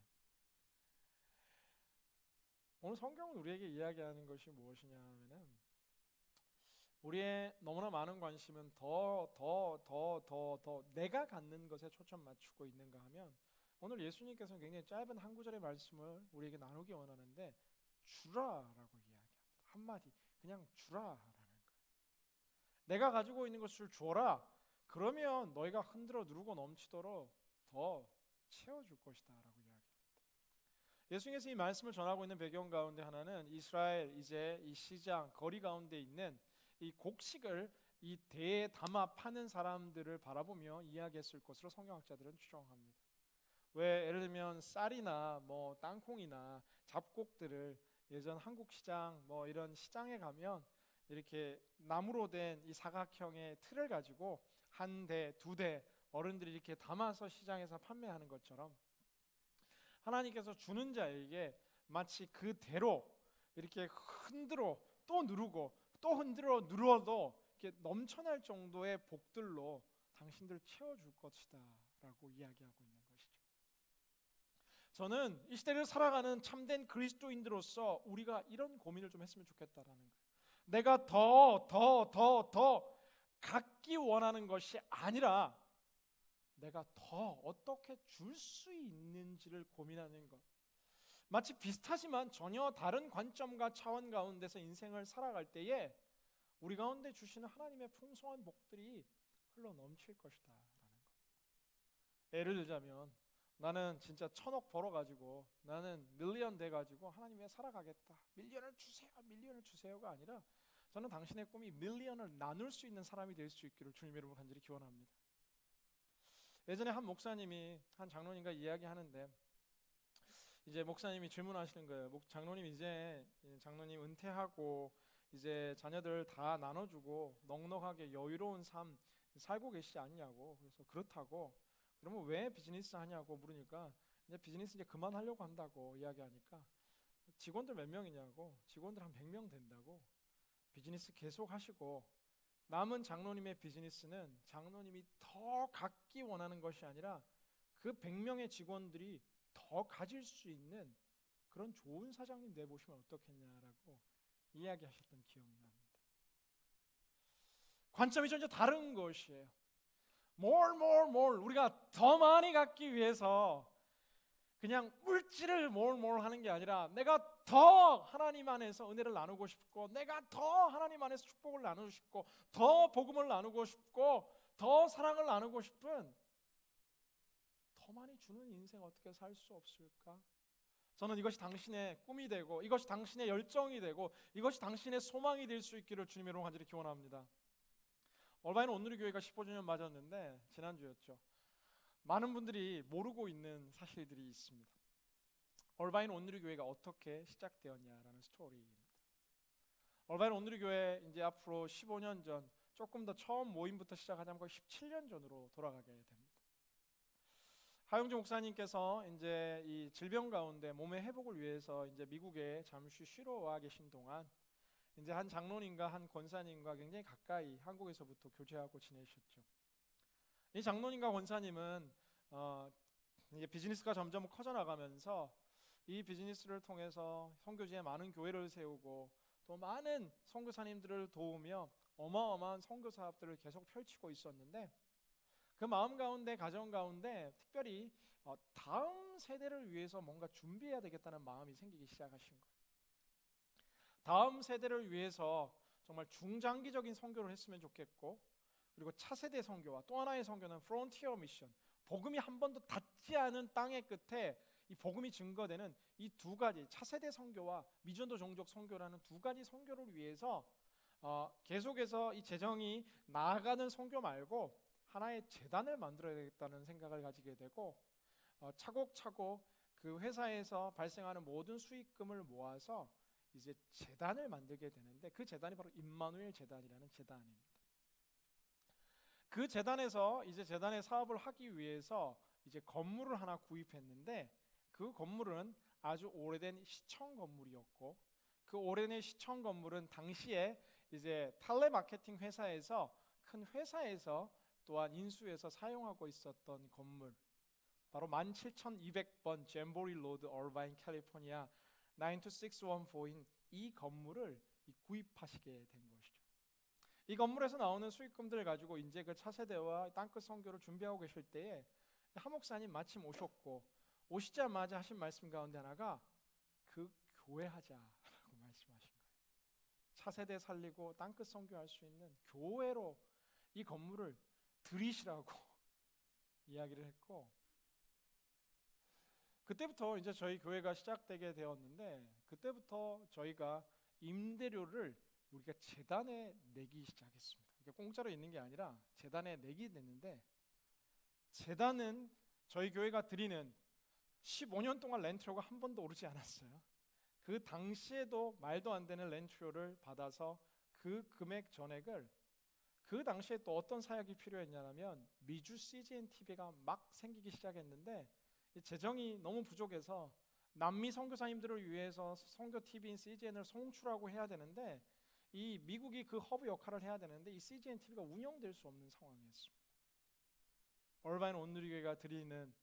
오늘 성경은 우리에게 이야기하는 것이 무엇이냐 하면은 우리의 너무나 많은 관심은 더 내가 갖는 것에 초점 맞추고 있는가 하면, 오늘 예수님께서는 굉장히 짧은 한 구절의 말씀을 우리에게 나누기 원하는데 주라라고 이야기합니다. 한마디 그냥 주라라는 거예요. 내가 가지고 있는 것을 주어라. 그러면 너희가 흔들어 누르고 넘치도록 더 채워줄 것이다 라고 이야기합니다. 예수님께서 이 말씀을 전하고 있는 배경 가운데 하나는 이스라엘 이제 이 시장 거리 가운데 있는 이 곡식을 이 대에 담아 파는 사람들을 바라보며 이야기했을 것으로 성경학자들은 추정합니다. 왜 예를 들면 쌀이나 뭐 땅콩이나 잡곡들을 예전 한국 시장 뭐 이런 시장에 가면 이렇게 나무로 된 이 사각형의 틀을 가지고 한 대, 두 대 어른들이 이렇게 담아서 시장에서 판매하는 것처럼 하나님께서 주는 자에게 마치 그대로 이렇게 흔들어 또 누르고 또 흔들어 눌러도 이렇게 넘쳐날 정도의 복들로 당신들 채워줄 것이다 라고 이야기하고 있는 것이죠. 저는 이 시대를 살아가는 참된 그리스도인들로서 우리가 이런 고민을 좀 했으면 좋겠다라는 거예요. 내가 더 갖기 원하는 것이 아니라 내가 더 어떻게 줄 수 있는지를 고민하는 것. 마치 비슷하지만 전혀 다른 관점과 차원 가운데서 인생을 살아갈 때에 우리 가운데 주시는 하나님의 풍성한 복들이 흘러 넘칠 것이다 라는 것. 예를 들자면 나는 진짜 1,000억 벌어가지고 나는 밀리언 돼가지고 하나님 위해 살아가겠다. 밀리언을 주세요가 아니라 저는 당신의 꿈이 밀리언을 나눌 수 있는 사람이 될 수 있기를 주님 이름으로 간절히 기원합니다. 예전에 한 목사님이 한 장로님과 이야기하는데 이제 목사님이 질문하시는 거예요. 장로님 이제 장로님 은퇴하고 이제 자녀들 다 나눠주고 넉넉하게 여유로운 삶 살고 계시지 않냐고. 그래서 그렇다고. 그러면 왜 비즈니스 하냐고 물으니까 이제 비즈니스 이제 그만하려고 한다고 이야기하니까 직원들 몇 명이냐고. 직원들 한 100명 된다고. 비즈니스 계속 하시고 남은 장로님의 비즈니스는 장로님이 더 갖기 원하는 것이 아니라 그 100명의 직원들이 더 가질 수 있는 그런 좋은 사장님 내보시면 어떻겠냐라고 이야기하셨던 기억이 납니다. 관점이 전혀 다른 것이에요. more 우리가 더 많이 갖기 위해서 그냥 물질을 more 하는 게 아니라 내가 더 하나님 안에서 은혜를 나누고 싶고 내가 더 하나님 안에서 축복을 나누고 싶고 더 복음을 나누고 싶고 더 사랑을 나누고 싶은 더 많이 주는 인생 어떻게 살 수 없을까? 저는 이것이 당신의 꿈이 되고 이것이 당신의 열정이 되고 이것이 당신의 소망이 될 수 있기를 주님의 이름으로 간절히 기원합니다. 얼바인 온누리교회가 15주년 맞았는데 지난주였죠. 많은 분들이 모르고 있는 사실들이 있습니다. 얼바인 온누리교회가 어떻게 시작되었냐라는 스토리입니다. 얼바인 온누리교회 이제 앞으로 15년 전 조금 더 처음 모임부터 시작하자면 거의 17년 전으로 돌아가게 됩니다. 하용주 목사님께서 이제 이 질병 가운데 몸의 회복을 위해서 이제 미국에 잠시 쉬러 와 계신 동안 이제 한 장로님과 한 권사님과 굉장히 가까이 한국에서부터 교제하고 지내셨죠. 이 장로님과 권사님은 이제 비즈니스가 점점 커져 나가면서 이 비즈니스를 통해서 선교지에 많은 교회를 세우고 또 많은 선교사님들을 도우며 어마어마한 선교 사업들을 계속 펼치고 있었는데 그 마음 가운데 가정 가운데 특별히 다음 세대를 위해서 뭔가 준비해야 되겠다는 마음이 생기기 시작하신 거예요. 다음 세대를 위해서 정말 중장기적인 선교를 했으면 좋겠고 그리고 차세대 선교와 또 하나의 선교는 프론티어 미션, 복음이 한 번도 닿지 않은 땅의 끝에 이 복음이 증거되는 이 두 가지 차세대 선교와 미전도 종족 선교라는 두 가지 선교를 위해서 계속해서 이 재정이 나아가는 선교 말고 하나의 재단을 만들어야 되겠다는 생각을 가지게 되고 차곡차곡 그 회사에서 발생하는 모든 수익금을 모아서 이제 재단을 만들게 되는데 그 재단이 바로 임마누엘 재단이라는 재단입니다. 그 재단에서 이제 재단의 사업을 하기 위해서 이제 건물을 하나 구입했는데 그 건물은 아주 오래된 시청 건물이었고 그 오래된 시청 건물은 당시에 이제 텔레마케팅 회사에서 큰 회사에서 또한 인수해서 사용하고 있었던 건물 바로 17,200번 잼보리 로드 얼바인 캘리포니아 92614인 이 건물을 구입하시게 된 것이죠. 이 건물에서 나오는 수익금들을 가지고 이제 그 차세대와 땅끝 선교를 준비하고 계실 때에 한 목사님 마침 오셨고 오시자마자 하신 말씀 가운데 하나가 그 교회 하자라고 말씀하신 거예요. 차세대 살리고 땅끝 선교할 수 있는 교회로 이 건물을 들이시라고 이야기를 했고 그때부터 이제 저희 교회가 시작되게 되었는데 그때부터 저희가 임대료를 우리가 재단에 내기 시작했습니다. 이게 공짜로 있는 게 아니라 재단에 내기 됐는데 재단은 저희 교회가 드리는 15년 동안 렌트료가 한 번도 오르지 않았어요. 그 당시에도 말도 안 되는 렌트료를 받아서 그 금액 전액을 그 당시에 또 어떤 사역이 필요했냐면 미주 CGN TV가 막 생기기 시작했는데 재정이 너무 부족해서 남미 선교사님들을 위해서 선교 TV인 CGN을 송출하고 해야 되는데 이 미국이 그 허브 역할을 해야 되는데 이 CGN TV가 운영될 수 없는 상황이었습니다. 얼바인 온누리교회가 드리는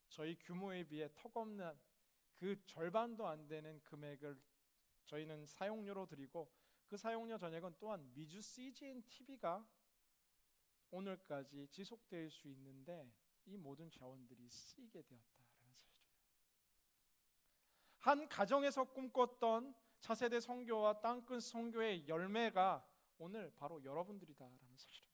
저희 규모에 비해 턱없는 그 절반도 안 되는 금액을 저희는 사용료로 드리고 그 사용료 전액은 또한 미주 CGN TV가 오늘까지 지속될 수 있는데 이 모든 자원들이 쓰이게 되었다라는 사실이에요. 한 가정에서 꿈꿨던 차세대 선교와 땅끝 선교의 열매가 오늘 바로 여러분들이다라는 사실입니다.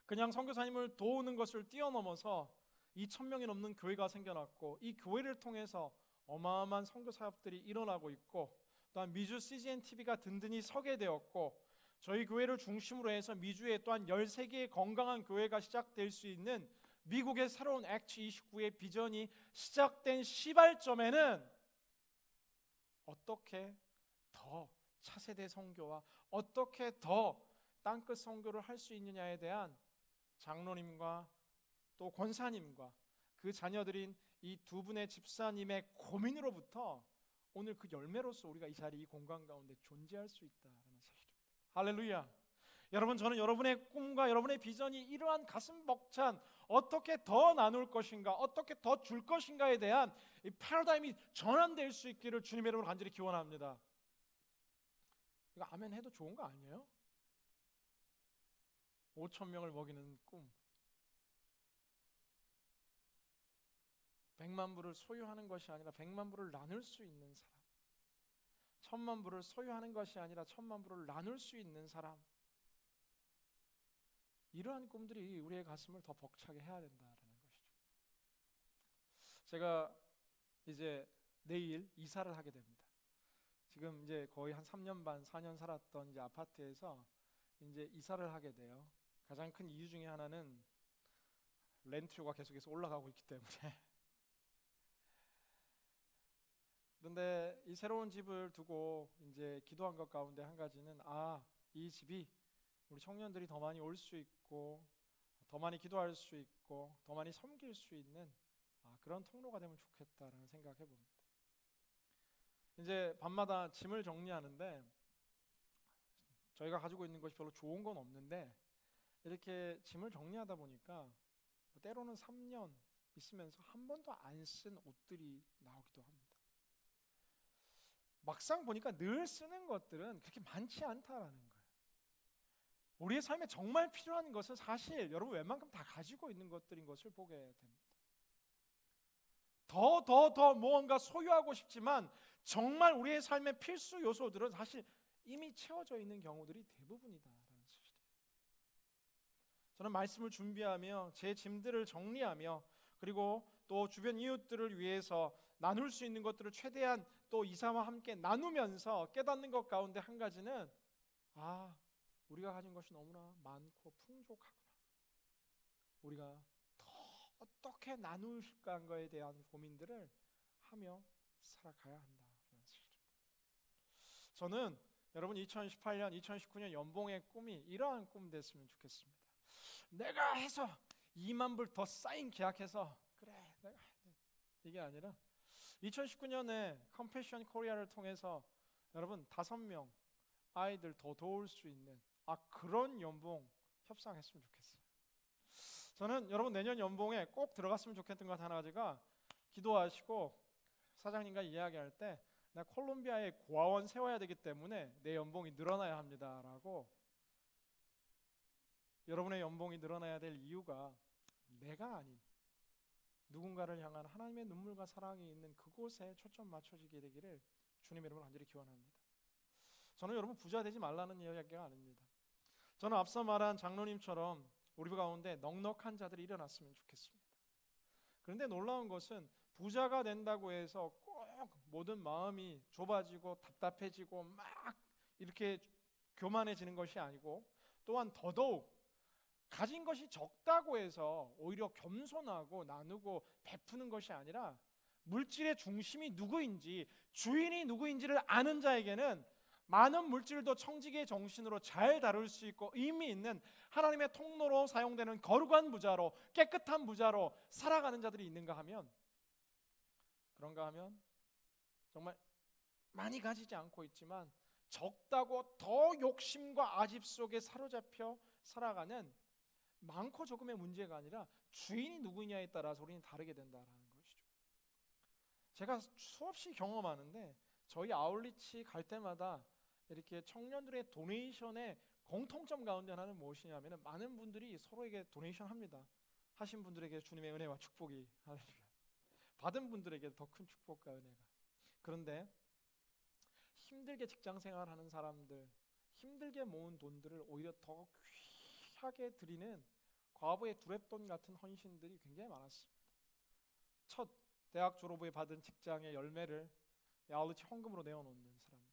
그냥 선교사님을 도우는 것을 뛰어넘어서 2,000명이 넘는 교회가 생겨났고, 이 교회를 통해서 어마어마한 선교 사역들이 일어나고 있고, 또한 미주 CGN TV가 든든히 서게 되었고, 저희 교회를 중심으로 해서 미주에 또한 13개의 건강한 교회가 시작될 수 있는 미국의 새로운 액트 29의 비전이 시작된 시발점에는 어떻게 더 차세대 선교와 어떻게 더 땅끝 선교를 할 수 있느냐에 대한 장로님과 또 권사님과 그 자녀들인 이 두 분의 집사님의 고민으로부터 오늘 그 열매로서 우리가 이 자리, 이 공간 가운데 존재할 수 있다는 사실입니다. 할렐루야. 여러분, 저는 여러분의 꿈과 여러분의 비전이 이러한 가슴 벅찬 어떻게 더 나눌 것인가, 어떻게 더 줄 것인가에 대한 이 패러다임이 전환될 수 있기를 주님의 이름으로 간절히 기원합니다. 이거 아멘 해도 좋은 거 아니에요? 5,000명을 먹이는 꿈, 100만 부를 소유하는 것이 아니라 100만 부를 나눌 수 있는 사람, 1,000만 부를 소유하는 것이 아니라 1,000만 부를 나눌 수 있는 사람, 이러한 꿈들이 우리의 가슴을 더 벅차게 해야 된다라는 것이죠. 제가 이제 내일 이사를 하게 됩니다. 지금 이제 거의 한 3년 반, 4년 살았던 이제 아파트에서 이제 이사를 하게 돼요. 가장 큰 이유 중에 하나는 렌트료가 계속해서 올라가고 있기 때문에. 그런데 이 새로운 집을 두고 이제 기도한 것 가운데 한 가지는, 이 집이 우리 청년들이 더 많이 올 수 있고, 더 많이 기도할 수 있고, 더 많이 섬길 수 있는 그런 통로가 되면 좋겠다라는 생각해 봅니다. 이제 밤마다 짐을 정리하는데, 저희가 가지고 있는 것이 별로 좋은 건 없는데, 이렇게 짐을 정리하다 보니까 때로는 3년 있으면서 한 번도 안 쓴 옷들이 나오기도 합니다. 막상 보니까 늘 쓰는 것들은 그렇게 많지 않다라는 거예요. 우리의 삶에 정말 필요한 것은 사실 여러분 웬만큼 다 가지고 있는 것들인 것을 보게 됩니다. 더 무언가 소유하고 싶지만 정말 우리의 삶의 필수 요소들은 사실 이미 채워져 있는 경우들이 대부분이다라는 사실이에요. 저는 말씀을 준비하며 제 짐들을 정리하며, 그리고 또 주변 이웃들을 위해서 나눌 수 있는 것들을 최대한 또 이사와 함께 나누면서 깨닫는 것 가운데 한 가지는, 우리가 가진 것이 너무나 많고 풍족하구나. 우리가 더 어떻게 나눌까 한 거에 대한 고민들을 하며 살아가야 한다는 사실입니다. 저는 여러분 2018년, 2019년 연봉의 꿈이 이러한 꿈 됐으면 좋겠습니다. 내가 해서 2만 불 더 사인 계약해서 그래 내가 이게 아니라 2019년에 컴패션 코리아를 통해서 여러분 5명 아이들 더 도울 수 있는 그런 연봉 협상했으면 좋겠어요. 저는 여러분 내년 연봉에 꼭 들어갔으면 좋겠던 것 하나 가지가, 기도하시고 사장님과 이야기할 때 나 콜롬비아에 고아원 세워야 되기 때문에 내 연봉이 늘어나야 합니다라고. 여러분의 연봉이 늘어나야 될 이유가 내가 아닌 누군가를 향한 하나님의 눈물과 사랑이 있는 그곳에 초점 맞춰지게 되기를 주님의 이름으로 간절히 기원합니다. 저는 여러분 부자 되지 말라는 이야기가 아닙니다. 저는 앞서 말한 장로님처럼 우리 가운데 넉넉한 자들이 일어났으면 좋겠습니다. 그런데 놀라운 것은 부자가 된다고 해서 꼭 모든 마음이 좁아지고 답답해지고 막 이렇게 교만해지는 것이 아니고, 또한 더더욱 가진 것이 적다고 해서 오히려 겸손하고 나누고 베푸는 것이 아니라, 물질의 중심이 누구인지, 주인이 누구인지를 아는 자에게는 많은 물질도 청지기의 정신으로 잘 다룰 수 있고 의미 있는 하나님의 통로로 사용되는 거룩한 부자로, 깨끗한 부자로 살아가는 자들이 있는가 하면, 그런가 하면 정말 많이 가지지 않고 있지만 적다고 더 욕심과 아집 속에 사로잡혀 살아가는, 많고 적음의 문제가 아니라 주인이 누구냐에 따라서 우리는 다르게 된다라는 것이죠. 제가 수없이 경험하는데, 저희 아울리치 갈 때마다 이렇게 청년들의 도네이션의 공통점 가운데 하나는 무엇이냐면, 많은 분들이 서로에게 도네이션 합니다. 하신 분들에게 주님의 은혜와 축복이 할렐루야. 받은 분들에게 더 큰 축복과 은혜가. 그런데 힘들게 직장 생활하는 사람들, 힘들게 모은 돈들을 오히려 더 귀하게 드리는 과부의 두랩돈 같은 헌신들이 굉장히 많았습니다. 첫 대학 졸업 후에 받은 직장의 열매를 아울러치 헌금으로 내어놓는 사람들,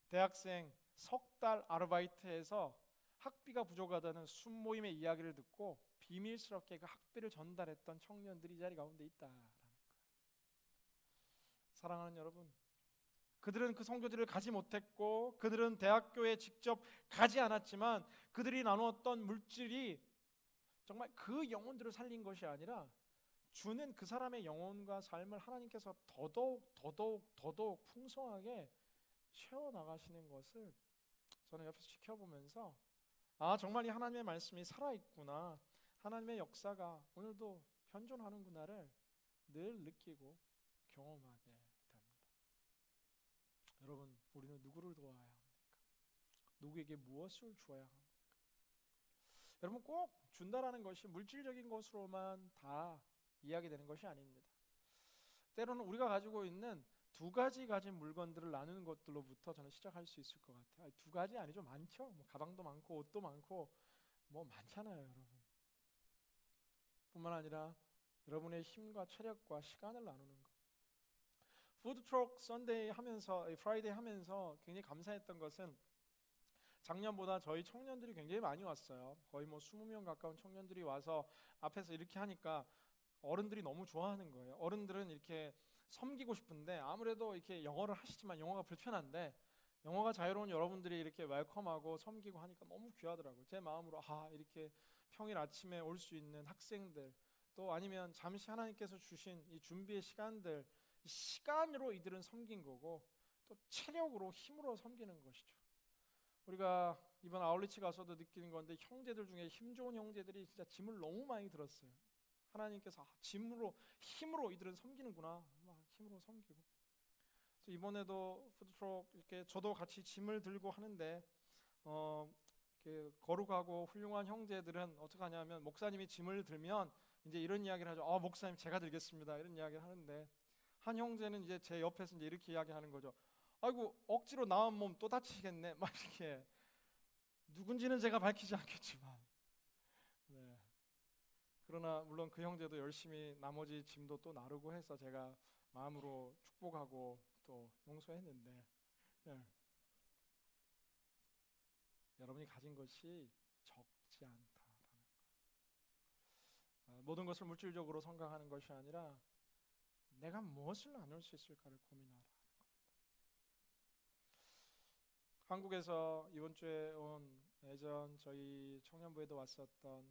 대학생 석 달 아르바이트해서 학비가 부족하다는 순모임의 이야기를 듣고 비밀스럽게 그 학비를 전달했던 청년들이 이 자리 가운데 있다라는 거예요. 사랑하는 여러분, 그들은 그 선교지를 가지 못했고 그들은 대학교에 직접 가지 않았지만 그들이 나누었던 물질이 정말 그 영혼들을 살린 것이 아니라 주는 그 사람의 영혼과 삶을 하나님께서 더더욱 풍성하게 채워나가시는 것을 저는 옆에서 지켜보면서 정말 이 하나님의 말씀이 살아있구나, 하나님의 역사가 오늘도 현존하는구나를 늘 느끼고 경험하게 됩니다. 여러분, 우리는 누구를 도와야 합니까? 누구에게 무엇을 주어야 합니까? 여러분, 꼭 준다라는 것이 물질적인 것으로만 다 이야기되는 것이 아닙니다. 때로는 우리가 가지고 있는 두 가지 가진 물건들을 나누는 것들로부터 저는 시작할 수 있을 것 같아요. 두 가지 아니죠, 많죠. 뭐 가방도 많고 옷도 많고 뭐 많잖아요, 여러분. 뿐만 아니라 여러분의 힘과 체력과 시간을 나누는 것. 푸드트럭 썬데이 하면서, 프라이데이 하면서 굉장히 감사했던 것은 작년보다 저희 청년들이 굉장히 많이 왔어요. 거의 뭐 20명 가까운 청년들이 와서 앞에서 이렇게 하니까 어른들이 너무 좋아하는 거예요. 어른들은 이렇게 섬기고 싶은데 아무래도 이렇게 영어를 하시지만 영어가 불편한데 영어가 자유로운 여러분들이 이렇게 웰컴하고 섬기고 하니까 너무 귀하더라고요. 제 마음으로 이렇게 평일 아침에 올 수 있는 학생들, 또 아니면 잠시 하나님께서 주신 이 준비의 시간들, 시간으로 이들은 섬긴 거고 또 체력으로, 힘으로 섬기는 것이죠. 우리가 이번 아울리치 가서도 느끼는 건데 형제들 중에 힘 좋은 형제들이 진짜 짐을 너무 많이 들었어요. 하나님께서 힘으로 이들은 섬기는구나, 막 힘으로 섬기고. 그래서 이번에도 푸드트럭 이렇게 저도 같이 짐을 들고 하는데 이렇게 거룩하고 훌륭한 형제들은 어떻게 하냐면 목사님이 짐을 들면 이제 이런 이야기를 하죠. 목사님 제가 들겠습니다, 이런 이야기를 하는데 한 형제는 이제 제 옆에서 이제 이렇게 이야기하는 거죠. 아이고 억지로 나온 몸 또 다치겠네, 막 이렇게. 누군지는 제가 밝히지 않겠지만, 네. 그러나 물론 그 형제도 열심히 나머지 짐도 또 나르고 해서 제가 마음으로 축복하고 또 용서했는데, 네. 여러분이 가진 것이 적지 않다라는 거예요. 모든 것을 물질적으로 생각하는 것이 아니라 내가 무엇을 나눌 수 있을까를 고민하라. 한국에서 이번 주에 온 예전 저희 청년부에도 왔었던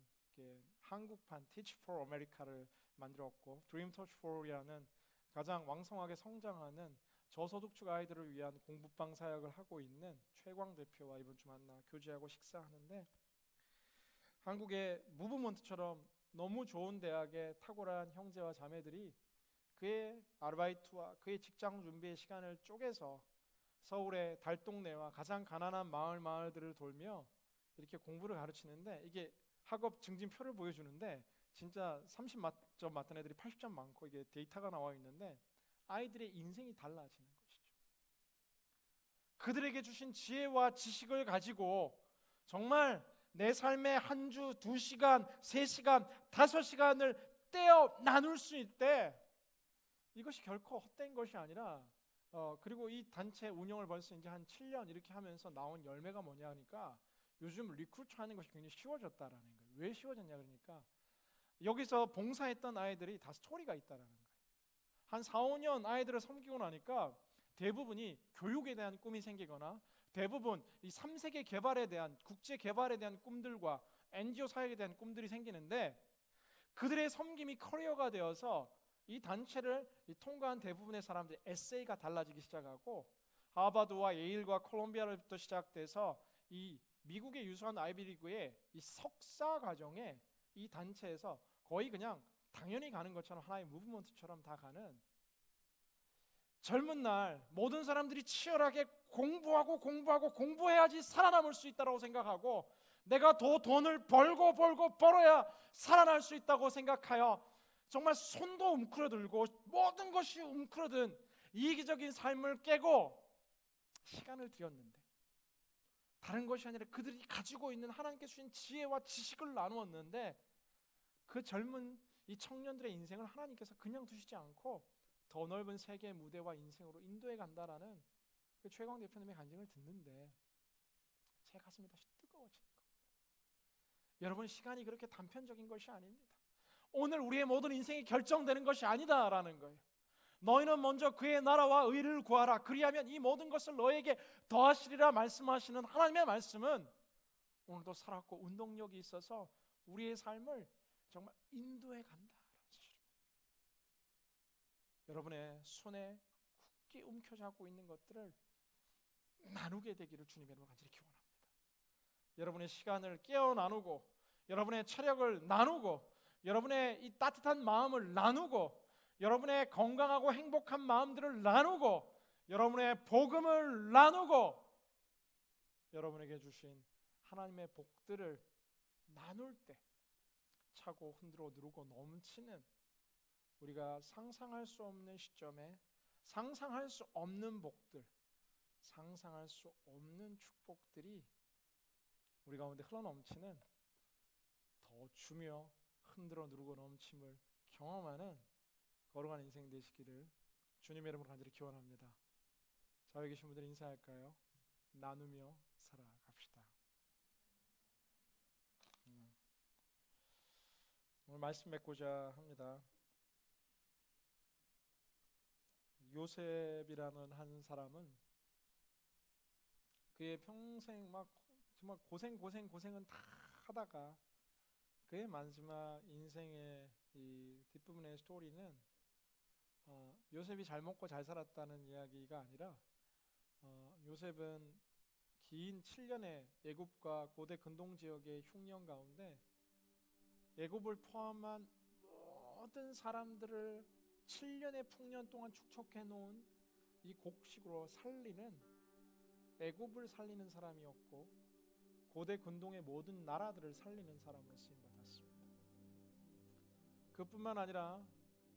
한국판 Teach for America를 만들었고 Dream Touch for이라는 가장 왕성하게 성장하는 저소득층 아이들을 위한 공부방 사역을 하고 있는 최광 대표와 이번 주 만나 교제하고 식사하는데, 한국의 무브먼트처럼 너무 좋은 대학의 탁월한 형제와 자매들이 그의 아르바이트와 그의 직장 준비의 시간을 쪼개서 서울의 달동네와 가장 가난한 마을들을 돌며 이렇게 공부를 가르치는데, 이게 학업 증진표를 보여주는데 진짜 30점 맞던 애들이 80점 많고 이게 데이터가 나와 있는데 아이들의 인생이 달라지는 것이죠. 그들에게 주신 지혜와 지식을 가지고 정말 내 삶의 한 주 2시간, 3시간, 5시간을 떼어 나눌 수 있대. 이것이 결코 헛된 것이 아니라 그리고 이 단체 운영을 벌써 이제 한 7년 이렇게 하면서 나온 열매가 뭐냐 하니까 요즘 리크루트 하는 것이 굉장히 쉬워졌다라는 거예요. 왜 쉬워졌냐 그러니까 여기서 봉사했던 아이들이 다 스토리가 있다라는 거예요. 한 4, 5년 아이들을 섬기고 나니까 대부분이 교육에 대한 꿈이 생기거나 대부분 이 3세계 개발에 대한, 국제 개발에 대한 꿈들과 NGO 사역에 대한 꿈들이 생기는데, 그들의 섬김이 커리어가 되어서 이 단체를 통과한 대부분의 사람들의 에세이가 달라지기 시작하고, 하버드와 예일과 콜롬비아로부터 시작돼서 이 미국의 유수한 아이비리그의 이 석사 과정에 이 단체에서 거의 그냥 당연히 가는 것처럼 하나의 무브먼트처럼 다 가는, 젊은 날 모든 사람들이 치열하게 공부해야지 살아남을 수 있다고 생각하고 내가 더 돈을 벌어야 살아날 수 있다고 생각하여 정말 손도 움츠러들고 모든 것이 움츠러든 이기적인 삶을 깨고 시간을 들였는데, 다른 것이 아니라 그들이 가지고 있는 하나님께 주신 지혜와 지식을 나누었는데, 그 젊은 이 청년들의 인생을 하나님께서 그냥 두시지 않고 더 넓은 세계의 무대와 인생으로 인도해 간다라는 그 최광 대표님의 간증을 듣는데 제 가슴이 다시 뜨거워지는 겁니다. 여러분, 시간이 그렇게 단편적인 것이 아닙니다. 오늘 우리의 모든 인생이 결정되는 것이 아니다라는 거예요. 너희는 먼저 그의 나라와 의를 구하라, 그리하면 이 모든 것을 너에게 더하시리라 말씀하시는 하나님의 말씀은 오늘도 살았고 운동력이 있어서 우리의 삶을 정말 인도해 간다라는 사실입니다. 여러분의 손에 굳게 움켜잡고 있는 것들을 나누게 되기를 주님의 이름으로 간절히 기원합니다. 여러분의 시간을 깨어 나누고, 여러분의 체력을 나누고, 여러분의 이 따뜻한 마음을 나누고, 여러분의 건강하고 행복한 마음들을 나누고, 여러분의 복음을 나누고, 여러분에게 주신 하나님의 복들을 나눌 때 차고 흔들어 누르고 넘치는, 우리가 상상할 수 없는 시점에 상상할 수 없는 복들, 상상할 수 없는 축복들이 우리 가운데 흘러넘치는, 더 주며 흔들어 누르고 넘침을 경험하는 거룩한 인생 되시기를 주님의 이름으로 간절히 기원합니다. 자유에 계신 분들 인사할까요? 나누며 살아갑시다. 오늘 말씀 맺고자 합니다. 요셉이라는 한 사람은 그의 평생 막 정말 고생은 다 하다가 그의 마지막 인생의 이 뒷부분의 스토리는 요셉이 잘 먹고 잘 살았다는 이야기가 아니라 요셉은 긴 7년의 애굽과 고대 근동 지역의 흉년 가운데 애굽을 포함한 모든 사람들을 7년의 풍년 동안 축적해 놓은 이 곡식으로 살리는, 애굽을 살리는 사람이었고 고대 근동의 모든 나라들을 살리는 사람으로 쓰임 받았습니다. 그뿐만 아니라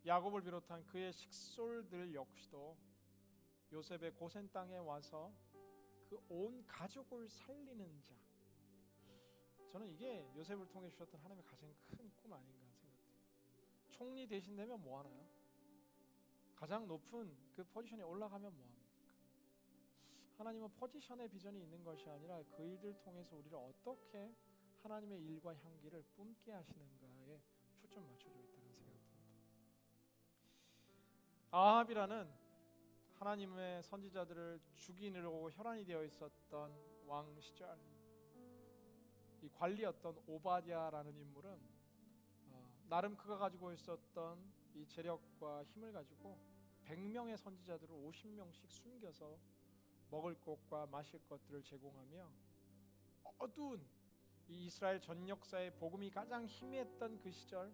야곱을 비롯한 그의 식솔들 역시도 요셉의 고센 땅에 와서 그 온 가족을 살리는 자, 저는 이게 요셉을 통해 주셨던 하나님의 가장 큰 꿈 아닌가 생각돼요. 총리 되신다면 뭐하나요? 가장 높은 그 포지션에 올라가면 뭐합니까? 하나님은 포지션의 비전이 있는 것이 아니라 그 일들 통해서 우리를 어떻게 하나님의 일과 향기를 뿜게 하시는가에 초점 맞춰져 있다는 생각이 듭니다. 아합이라는 하나님의 선지자들을 죽이려고 혈안이 되어 있었던 왕 시절, 이 관리였던 오바댜라는 인물은 나름 그가 가지고 있었던 이 재력과 힘을 가지고 100명의 선지자들을 50명씩 숨겨서 먹을 것과 마실 것들을 제공하며 어두운 이 이스라엘 전 역사의 복음이 가장 희미했던 그 시절,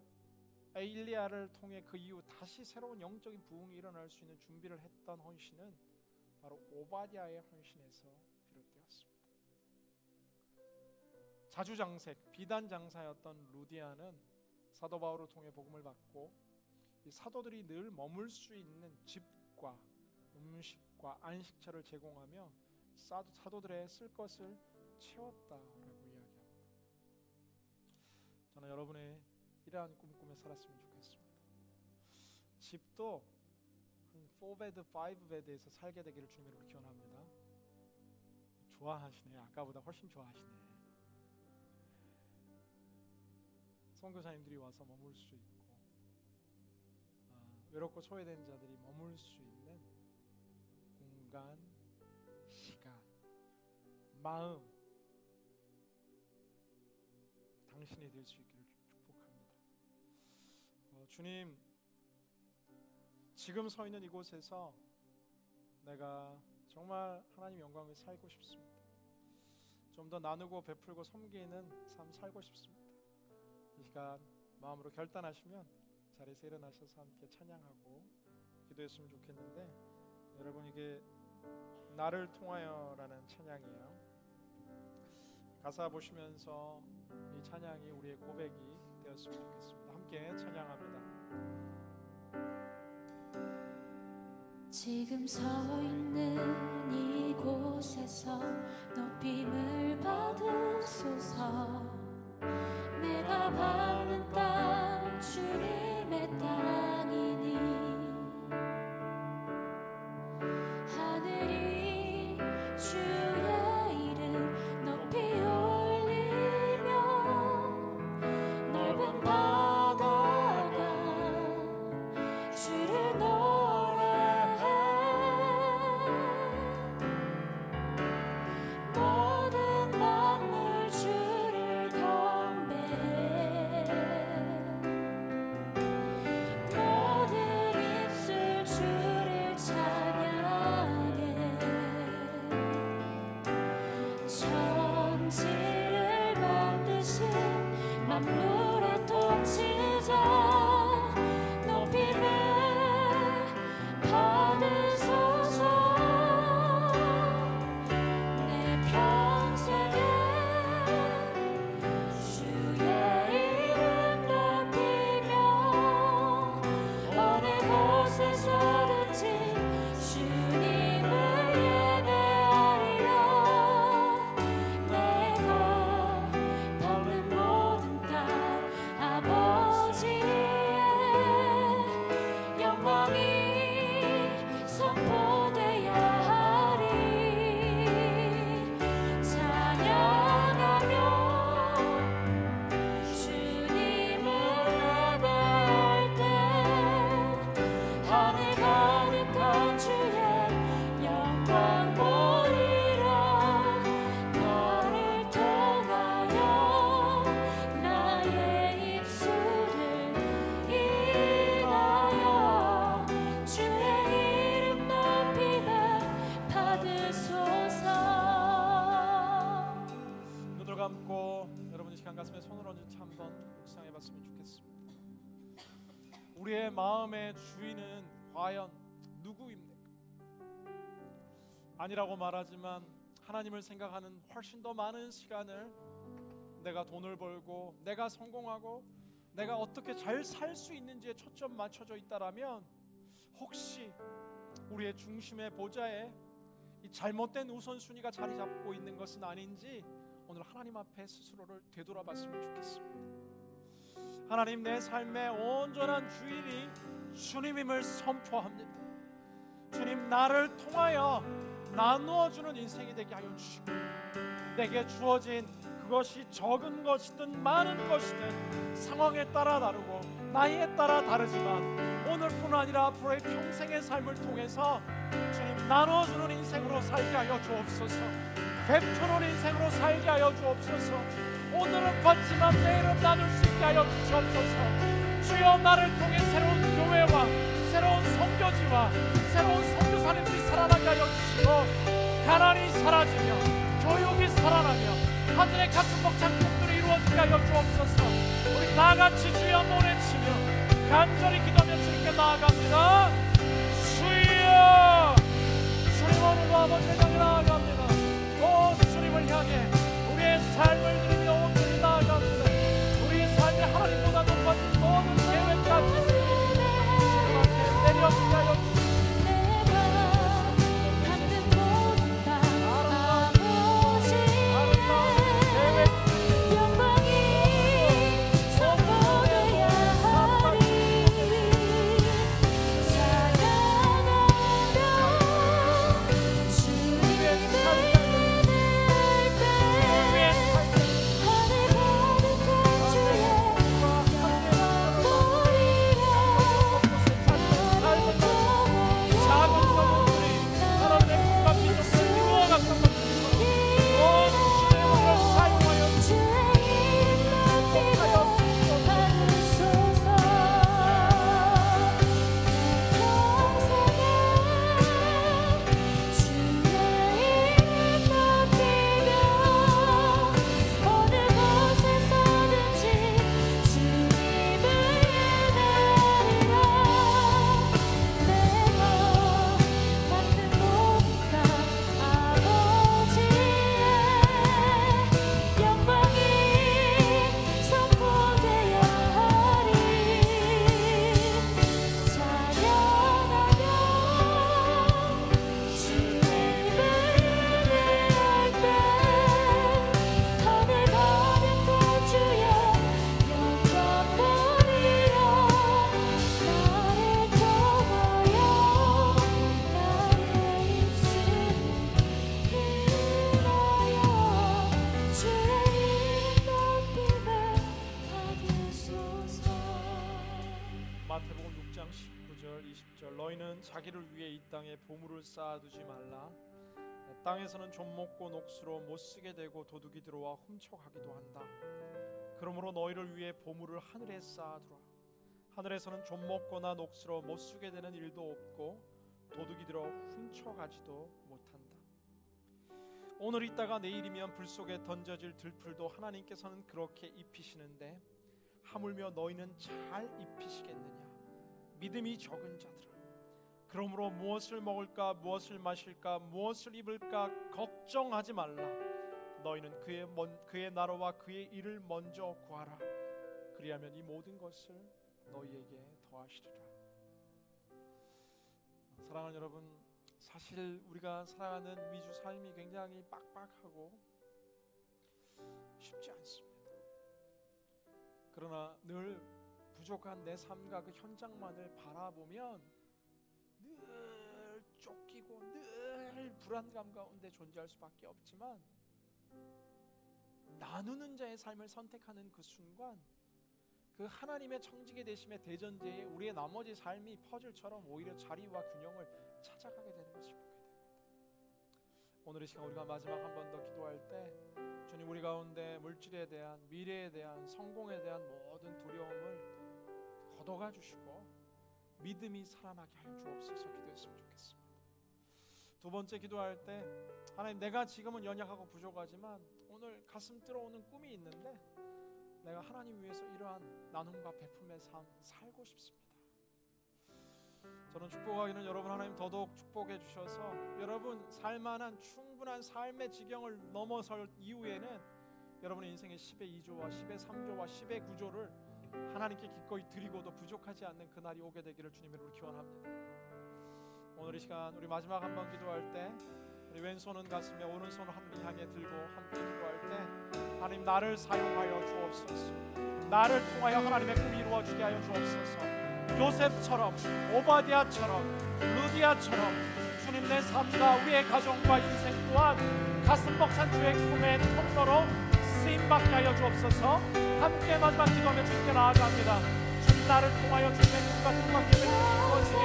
엘리야를 통해 그 이후 다시 새로운 영적인 부흥이 일어날 수 있는 준비를 했던 헌신은 바로 오바댜의 헌신에서 비롯되었습니다. 자주장색, 비단장사였던 루디아는 사도 바울을 통해 복음을 받고 이 사도들이 늘 머물 수 있는 집과 음식과 안식처를 제공하며 사도들의 쓸 것을 채웠다라고 이야기합니다. 저는 여러분의 이러한 꿈꾸며 살았으면 좋겠습니다. 집도 한 4베드, 5베드에서 살게 되기를 주님으로 기원합니다. 좋아하시네. 아까보다 훨씬 좋아하시네. 선교사님들이 와서 머물 수 있고, 외롭고 소외된 자들이 머물 수 있는 공간, 시간, 마음, 당신이 될 수 있기를 축복합니다. 주님, 지금 서 있는 이곳에서 내가 정말 하나님 영광을 살고 싶습니다. 좀 더 나누고 베풀고 섬기는 삶 살고 싶습니다. 이 시간 마음으로 결단하시면 자리에서 일어나셔서 함께 찬양하고 기도했으면 좋겠는데, 여러분 이게 나를 통하여라는 찬양이에요. 가사 보시면서 이 찬양이 우리의 고백이 되었으면 좋겠습니다. 함께 찬양합니다. 지금 서 있는 이곳에서 높임을 받으소서. 내가 밟는 땅 주님의 땅이니 하늘이 주의 이름 높이 올리며 넓은 바다가 주를 노래해. 모든 만물 주를 경배해. 모든 입술 주를 찬양해. 천지를 만드신 만물의 통치자 높임을 받으소서. 내 평생에 주의 이름 높이며 어느 곳에서든지 주님을 예배하리라. 내가 밟는 모든 땅 아버지의 영광이 선포되어야 하리. 찬양하며 주님을 예배할 때 하늘 가득한 주의 영광 보리라. 너를 통하여 나의 입술을 인하여 주의 이름 높임을 받으소서. 눈을 감고 여러분 이 시간 가슴에 손을 얹은 채 한번 묵상해 봤으면 좋겠습니다. 우리의 마음의 주인은 과연 누구입니까? 아니라고 말하지만 하나님을 생각하는 훨씬 더 많은 시간을 내가 돈을 벌고 내가 성공하고 내가 어떻게 잘 살 수 있는지에 초점 맞춰져 있다라면 혹시 우리의 중심의 보좌에 이 잘못된 우선순위가 자리 잡고 있는 것은 아닌지 오늘 하나님 앞에 스스로를 되돌아봤으면 좋겠습니다. 하나님, 내 삶의 온전한 주인이 주님임을 선포합니다. 주님, 나를 통하여 나누어주는 인생이 되게 하여 주시고 내게 주어진 그것이 적은 것이든 많은 것이든 상황에 따라 다르고 나이에 따라 다르지만 오늘뿐 아니라 앞으로의 평생의 삶을 통해서 주님 나눠주는 인생으로 살게 하여 주옵소서. 베푸는 인생으로 살게 하여 주옵소서. 오늘은 받지만 내일은 나눌 수 있게 하여 주옵소서. 주여, 나를 통해 새로운 교회와 새로운 선교지와 새로운 선교사님들이 살아나게 하여 주시고 가난이 사라지며 교육이 살아나며 하늘의 가슴 벅찬 꿈들이 이루어지게 하여 주옵소서. 우리 다같이 주여 모래치며 간절히 기도하며 주님께 나아갑니다. 주여, 주님 오늘도 아버지의 향해 나아갑니다. 오 주님을 향해 우리의 삶을 드리며 온전히 나아갑니다. 우리 삶의 하나님보다 높아진 모든 계획까지 주님 앞에 내려오게 하여 주시옵소서. 찬양하며 너희는 자기를 위해 이 땅에 보물을 쌓아두지 말라. 땅에서는 좀 먹고 녹수로 못 쓰게 되고 도둑이 들어와 훔쳐가기도 한다. 그러므로 너희를 위해 보물을 하늘에 쌓아두라. 하늘에서는 좀 먹거나 녹수로 못 쓰게 되는 일도 없고 도둑이 들어 훔쳐가지도 못한다. 오늘 있다가 내일이면 불 속에 던져질 들풀도 하나님께서는 그렇게 입히시는데 하물며 너희는 잘 입히시겠느냐? 믿음이 적은 자들아, 그러므로 무엇을 먹을까, 무엇을 마실까, 무엇을 입을까 걱정하지 말라. 너희는 그의 나라와 그의 일을 먼저 구하라. 그리하면 이 모든 것을 너희에게 더하시리라. 사랑하는 여러분, 사실 우리가 살아가는 미주 삶이 굉장히 빡빡하고 쉽지 않습니다. 그러나 늘 부족한 내 삶과 그 현장만을 바라보면 늘 쫓기고 늘 불안감 가운데 존재할 수밖에 없지만, 나누는 자의 삶을 선택하는 그 순간, 그 하나님의 청지기 되심의 대전제에 우리의 나머지 삶이 퍼즐처럼 오히려 자리와 균형을 찾아가게 되는 것을 보게 됩니다. 오늘 이 시간 우리가 마지막 한 번 더 기도할 때 주님, 우리 가운데 물질에 대한, 미래에 대한, 성공에 대한 모든 두려움을 걷어가 주시고 믿음이 살아나게 하여 주옵소서 기도했으면 좋겠습니다. 두 번째 기도할 때, 하나님, 내가 지금은 연약하고 부족하지만 오늘 가슴 들어오는 꿈이 있는데 내가 하나님 위해서 이러한 나눔과 베품의 삶 살고 싶습니다. 저는 축복하기는 여러분 하나님 더더욱 축복해 주셔서 여러분 살만한 충분한 삶의 지경을 넘어설 이후에는 여러분의 인생의 10의 2조와 10의 3조와 10의 9조를 하나님께 기꺼이 드리고도 부족하지 않는 그날이 오게 되기를 주님의 이름으로 기원합니다. 오늘 이 시간 우리 마지막 한 번 기도할 때 우리 왼손은 가슴에 오른손을 한번 향해 들고 함께 기도할 때, 하나님 나를 사용하여 주옵소서. 나를 통하여 하나님의 꿈이 이루어지게 하여 주옵소서. 요셉처럼, 오바댜처럼, 루디아처럼 주님, 내 삶과 우리의 가정과 인생 또한 가슴 벅찬 주의 꿈의 통로로 쓰임받게 하여 주옵소서. 함께 마지막 기도하며 주님께 나아갑니다. 주님, 나를 통하여 주님의 꿈과 뜻과 계획이 이루어지게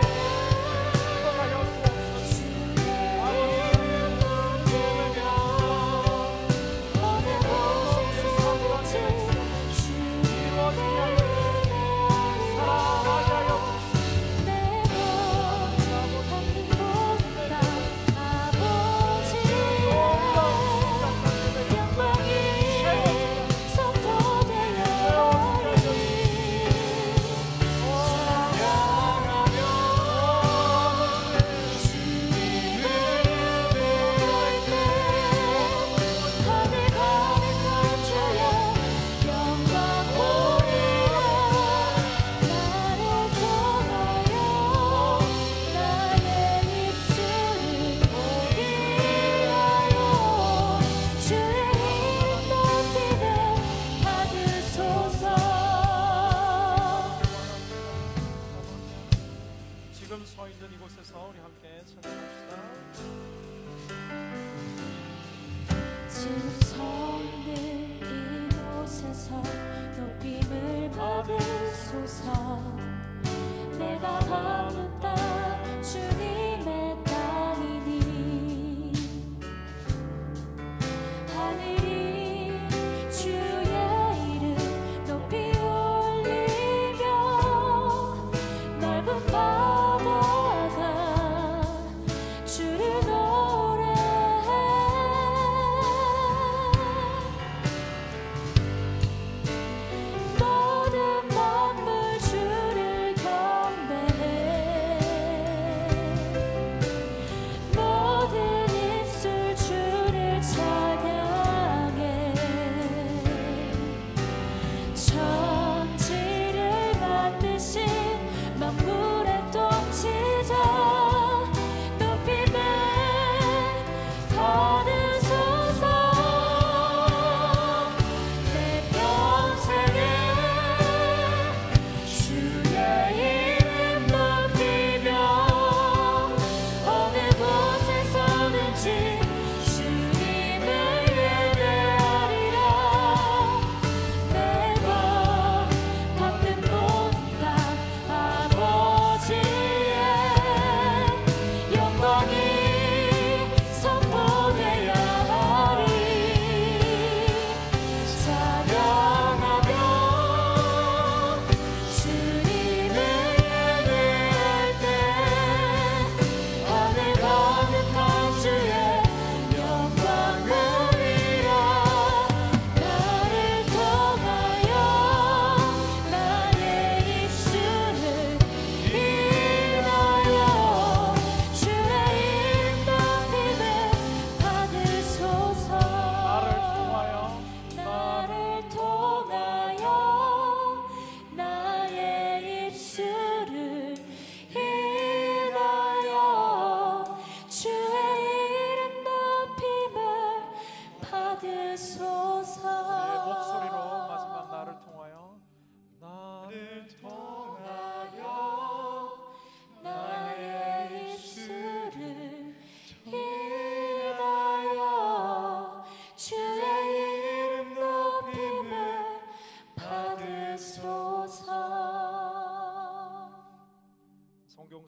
하여 주옵소서. 사랑하며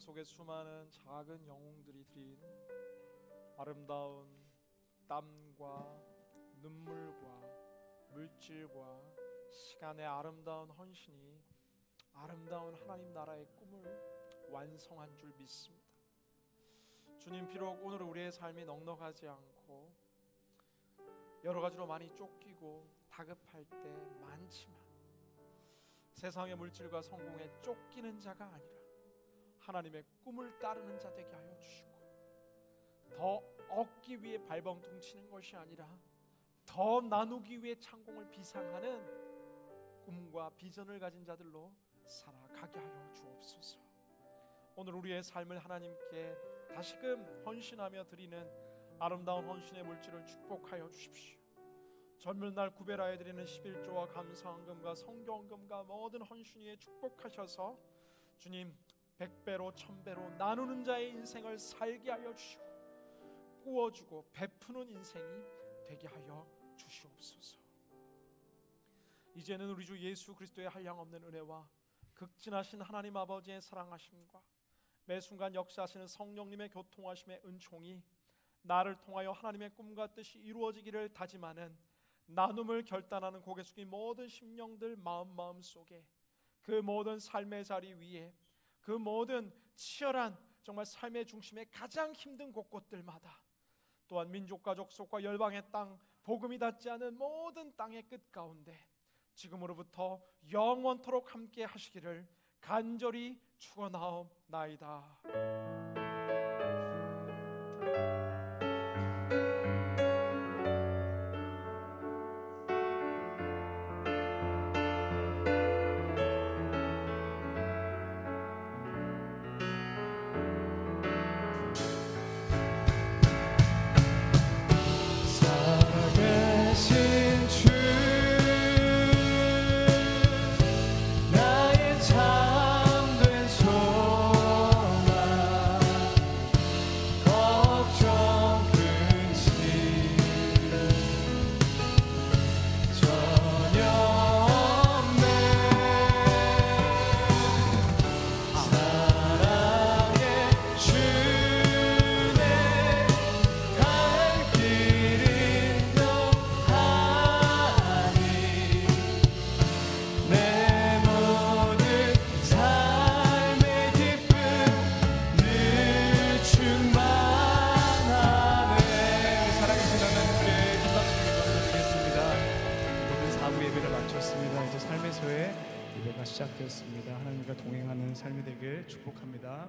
속에 수많은 작은 영웅들이 드린 아름다운 땀과 눈물과 물질과 시간의 아름다운 헌신이 아름다운 하나님 나라의 꿈을 완성한 줄 믿습니다. 주님, 비록 오늘 우리의 삶이 넉넉하지 않고 여러 가지로 많이 쫓기고 다급할 때 많지만 세상의 물질과 성공에 쫓기는 자가 아니라 하나님의 꿈을 따르는 자 되게 하여 주시고, 더 얻기 위해 발버둥 치는 것이 아니라 더 나누기 위해 창공을 비상하는 꿈과 비전을 가진 자들로 살아가게 하여 주옵소서. 오늘 우리의 삶을 하나님께 다시금 헌신하며 드리는 아름다운 헌신의 물질을 축복하여 주십시오. 젊은 날 구별하여 드리는 11조와 감사헌금과 성경금과 모든 헌신 위에 축복하셔서 주님 100배로 1000배로 나누는 자의 인생을 살게 하여 주시고 꾸어주고 베푸는 인생이 되게 하여 주시옵소서. 이제는 우리 주 예수 그리스도의 한량없는 은혜와 극진하신 하나님 아버지의 사랑하심과 매 순간 역사하시는 성령님의 교통하심의 은총이 나를 통하여 하나님의 꿈과 뜻이 이루어지기를 다짐하는 나눔을 결단하는 고개 숙인 모든 심령들 마음 속에, 그 모든 삶의 자리 위에, 그 모든 치열한 정말 삶의 중심의 가장 힘든 곳곳들마다, 또한 민족과 족속과 열방의 땅, 복음이 닿지 않은 모든 땅의 끝 가운데 지금으로부터 영원토록 함께 하시기를 간절히 축원하옵나이다. 살아계신 주, 나의 참된 소망, 걱정 근심 전혀 없네. 사랑의 주네 갈 길은 영하니 내 모든 삶의 기쁨 늘 충만하네. 살아계신 하나님께 기도드리겠습니다. 모든 사부 예배를 마쳤습니다. 이제 삶의 소에 예배가 시작되었습니다. 하나님과 동행하는 삶이 되길 축복합니다.